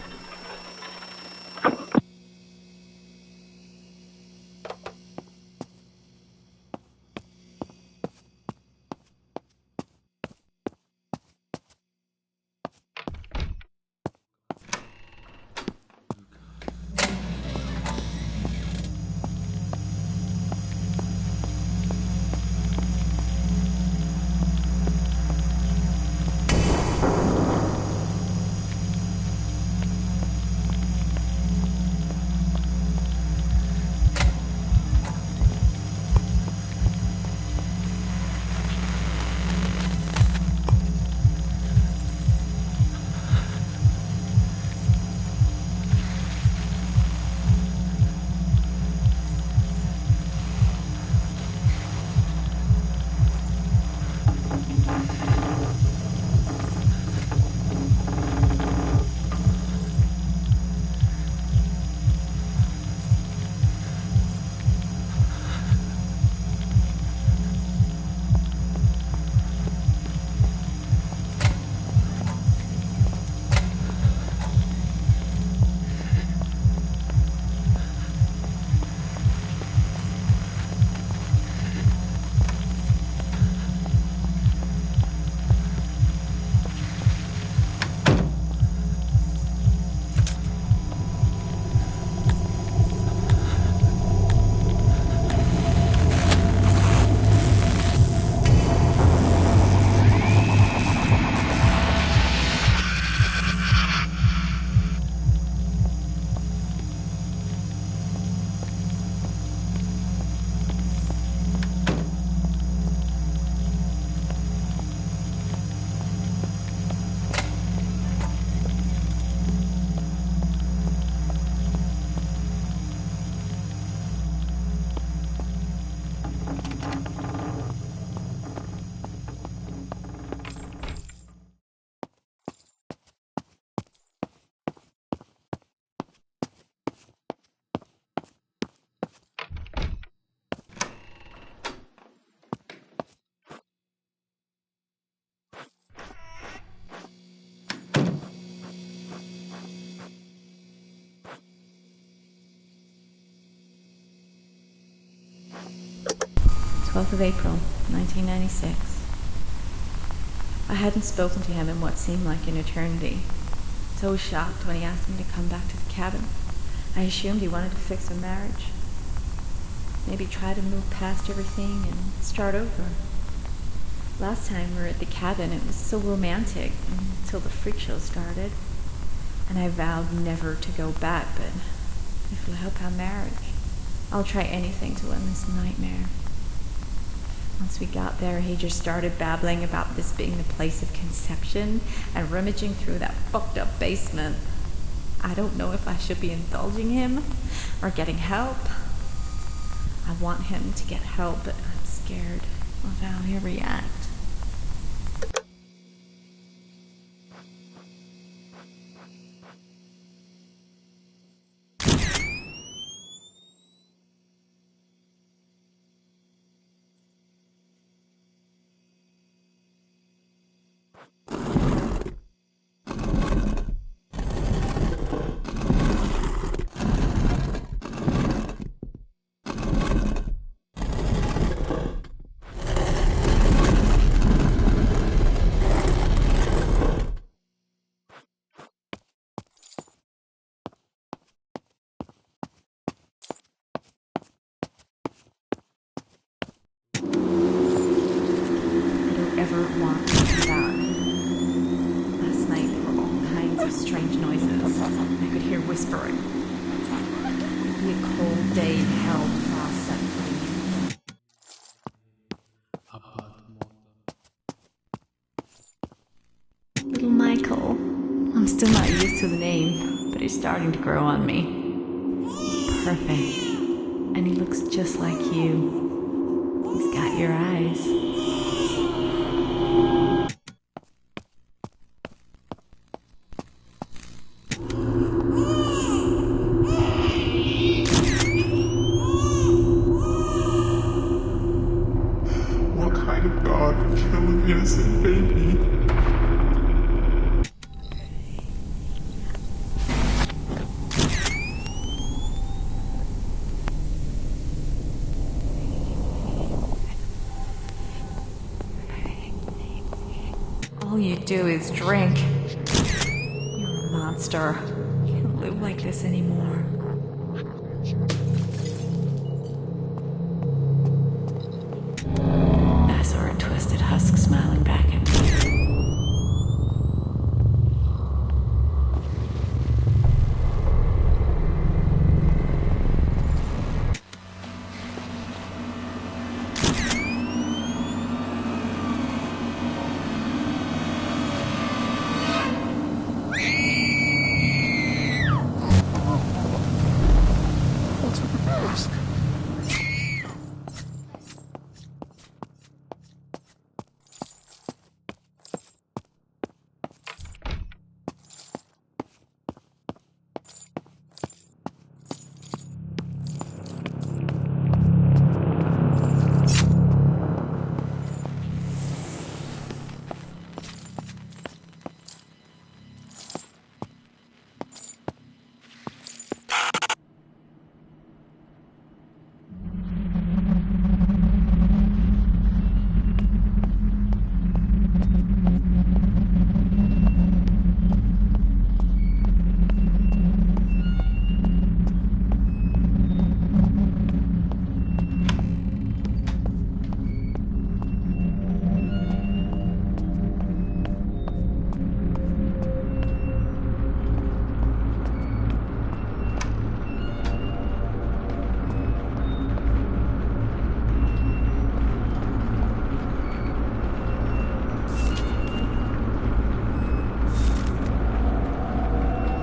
April 1996. I hadn't spoken to him in what seemed like an eternity, so I was shocked when he asked me to come back to the cabin. I assumed he wanted to fix a marriage. Maybe try to move past everything and start over. Last time we were at the cabin, it was so romantic until the freak show started. And I vowed never to go back, but if it'll help our marriage, I'll try anything to end this nightmare. Once we got there, he just started babbling about this being the place of conception and rummaging through that fucked up basement. I don't know if I should be indulging him or getting help. I want him to get help, but I'm scared of how he'll react. Little Michael. I'm still not used to the name, but he's starting to grow on me. He's perfect. And he looks just like you. He's got your eyes. What kind of God would kill an innocent baby? All you do is drink. You're a monster. You can't live like this anymore. I saw a twisted husk smiling back at me.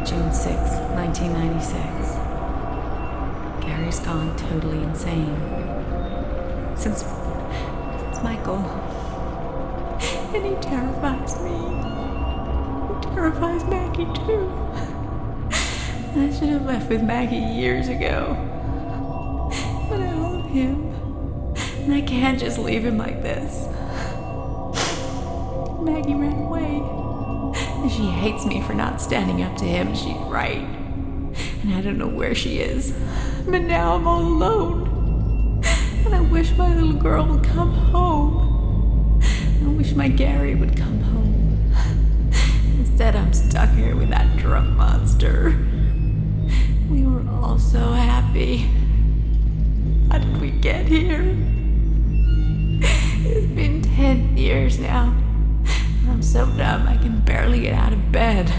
June 6, 1996. Gary's gone totally insane. Since Michael. And he terrifies me. He terrifies Maggie too. I should have left with Maggie years ago. But I love him. And I can't just leave him like this. Maggie ran away. And she hates me for not standing up to him. She's right. And I don't know where she is. But now I'm all alone. And I wish my little girl would come home. I wish my Gary would come home. Instead, I'm stuck here with that drunk monster. We were all so happy. How did we get here? It's been 10 years. years now. I'm so numb I can barely get out of bed.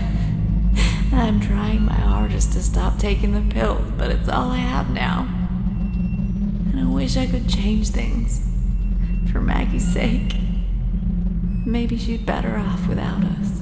I'm trying my hardest to stop taking the pills, but it's all I have now. And I wish I could change things. For Maggie's sake. Maybe she'd better off without us.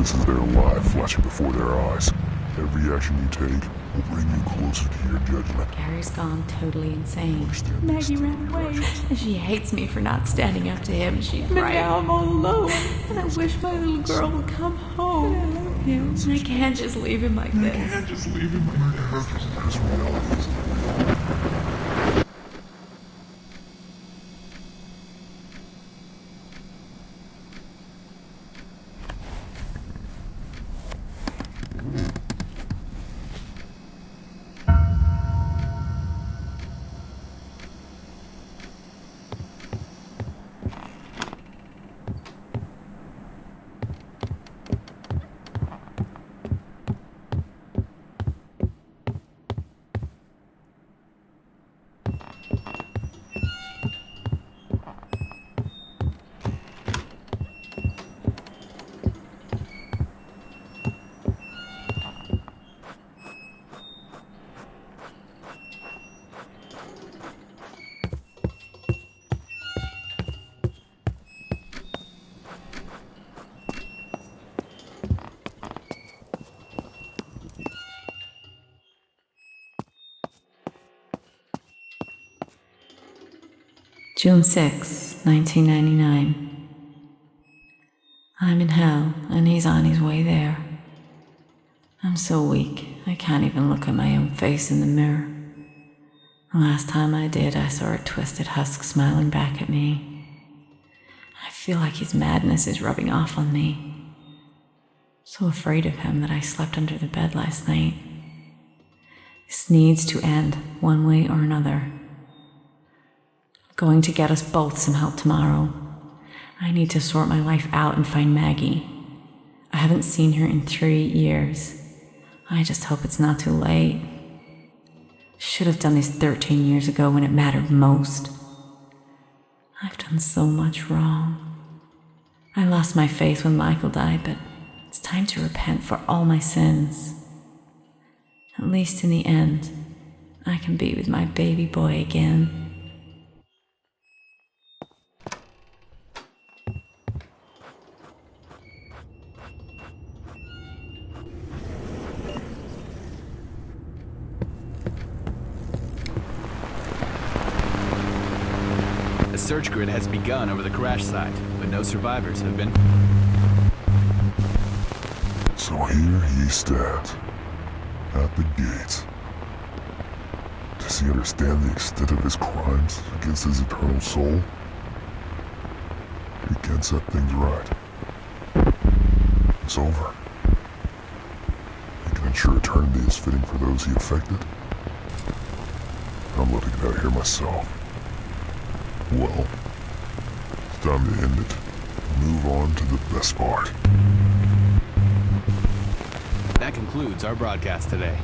This is their life flashing before their eyes. Every action you take will bring you closer to your judgment. Gary's gone totally insane. Maggie ran away. And she hates me for not standing up to him. She's right. Now I'm all alone. And I wish my little girl would come home. I love him. And I can't just leave him like this. I can't just leave him like this. There's realities. June 6, 1999. I'm in hell, and he's on his way there. I'm so weak, I can't even look at my own face in the mirror. The last time I did, I saw a twisted husk smiling back at me. I feel like his madness is rubbing off on me. So afraid of him that I slept under the bed last night. This needs to end, one way or another. Going to get us both some help tomorrow. I need to sort my life out and find Maggie. I haven't seen her in 3 years. I just hope it's not too late. Should have done this 13 years ago when it mattered most. I've done so much wrong. I lost my faith when Michael died, but it's time to repent for all my sins. At least in the end, I can be with my baby boy again. A search grid has begun over the crash site, but no survivors have been. So here he stands, at the gate, he understand the extent of his crimes against his eternal soul? He can't set things right. It's over. He can ensure eternity is fitting for those he affected. I'm letting it out here myself. Well, it's time to end it. Move on to the best part. That concludes our broadcast today.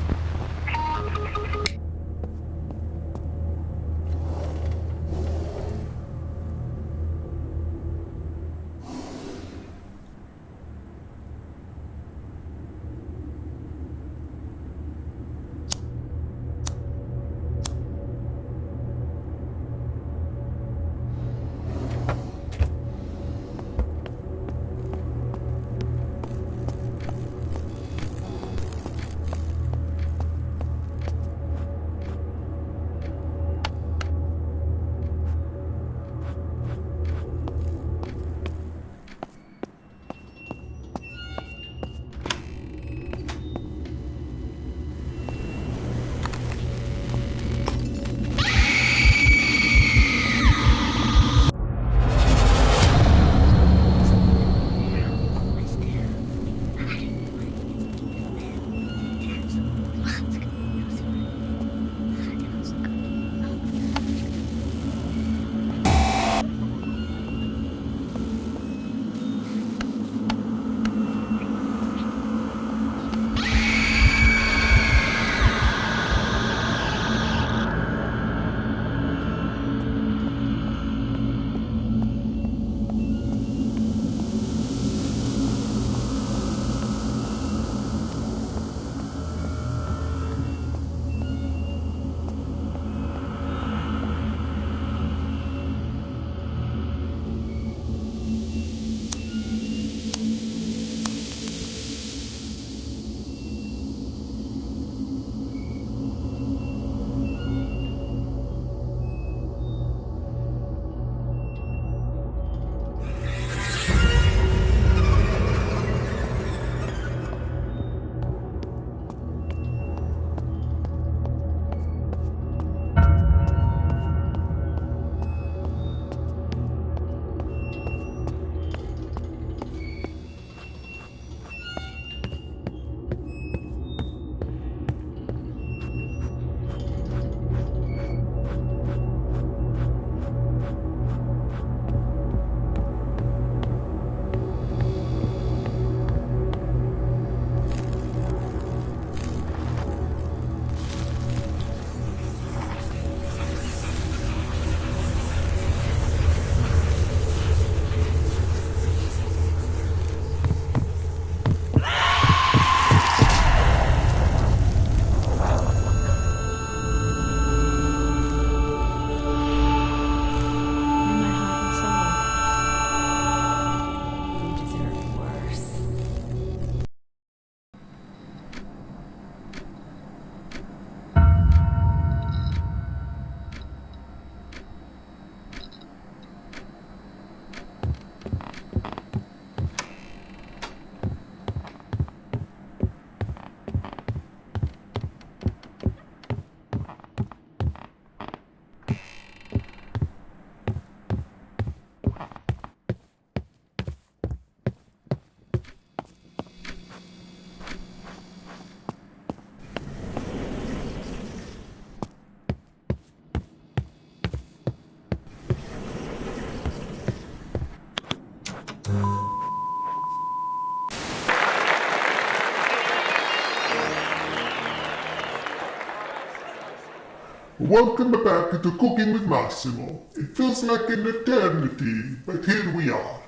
Welcome back to Cooking with Massimo. It feels like an eternity, but here we are.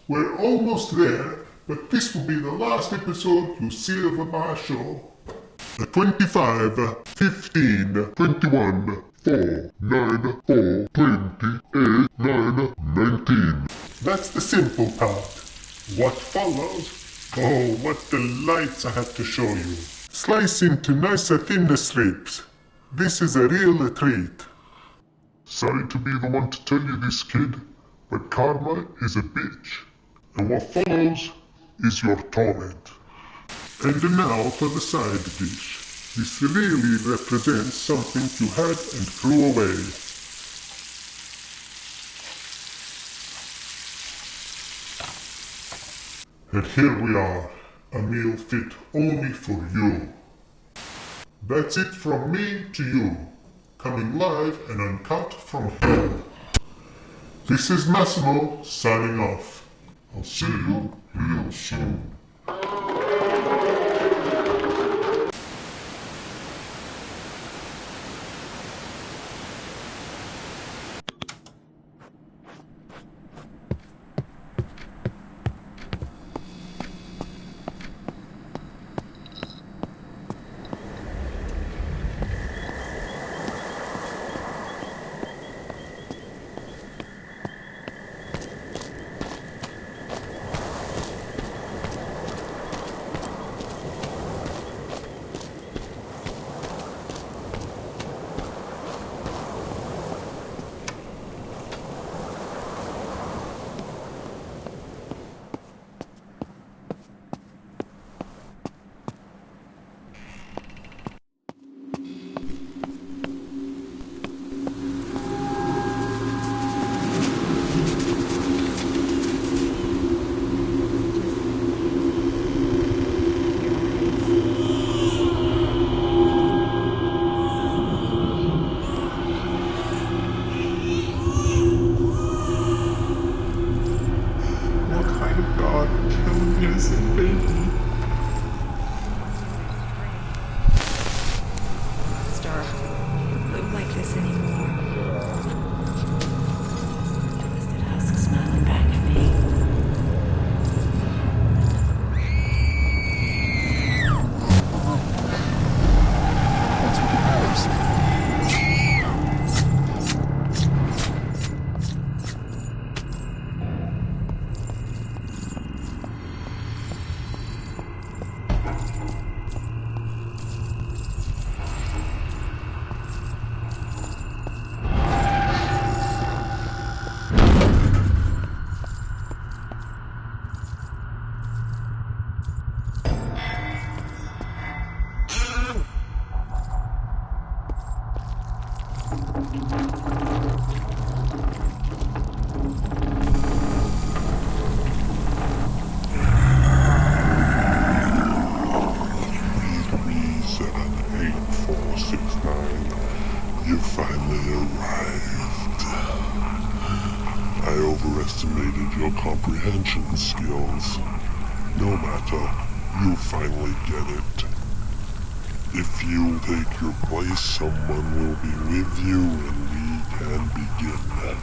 We're almost there, but this will be the last episode you see of my show. 25, 15, 21, 4, 9, 4, 20, 8, 9, 19. That's the simple part. What follows? Oh, what delights I have to show you. Slice into nice thin strips. This is a real treat. Sorry to be the one to tell you this, kid, but karma is a bitch. And what follows is your torment. And now for the side dish. This really represents something you had and threw away. And here we are, a meal fit only for you. That's it from me to you, coming live and uncut from hell. This is Masimo, signing off. I'll see you real soon. Comprehension skills. No matter, you'll finally get it. If you'll take your place, someone will be with you and we can begin.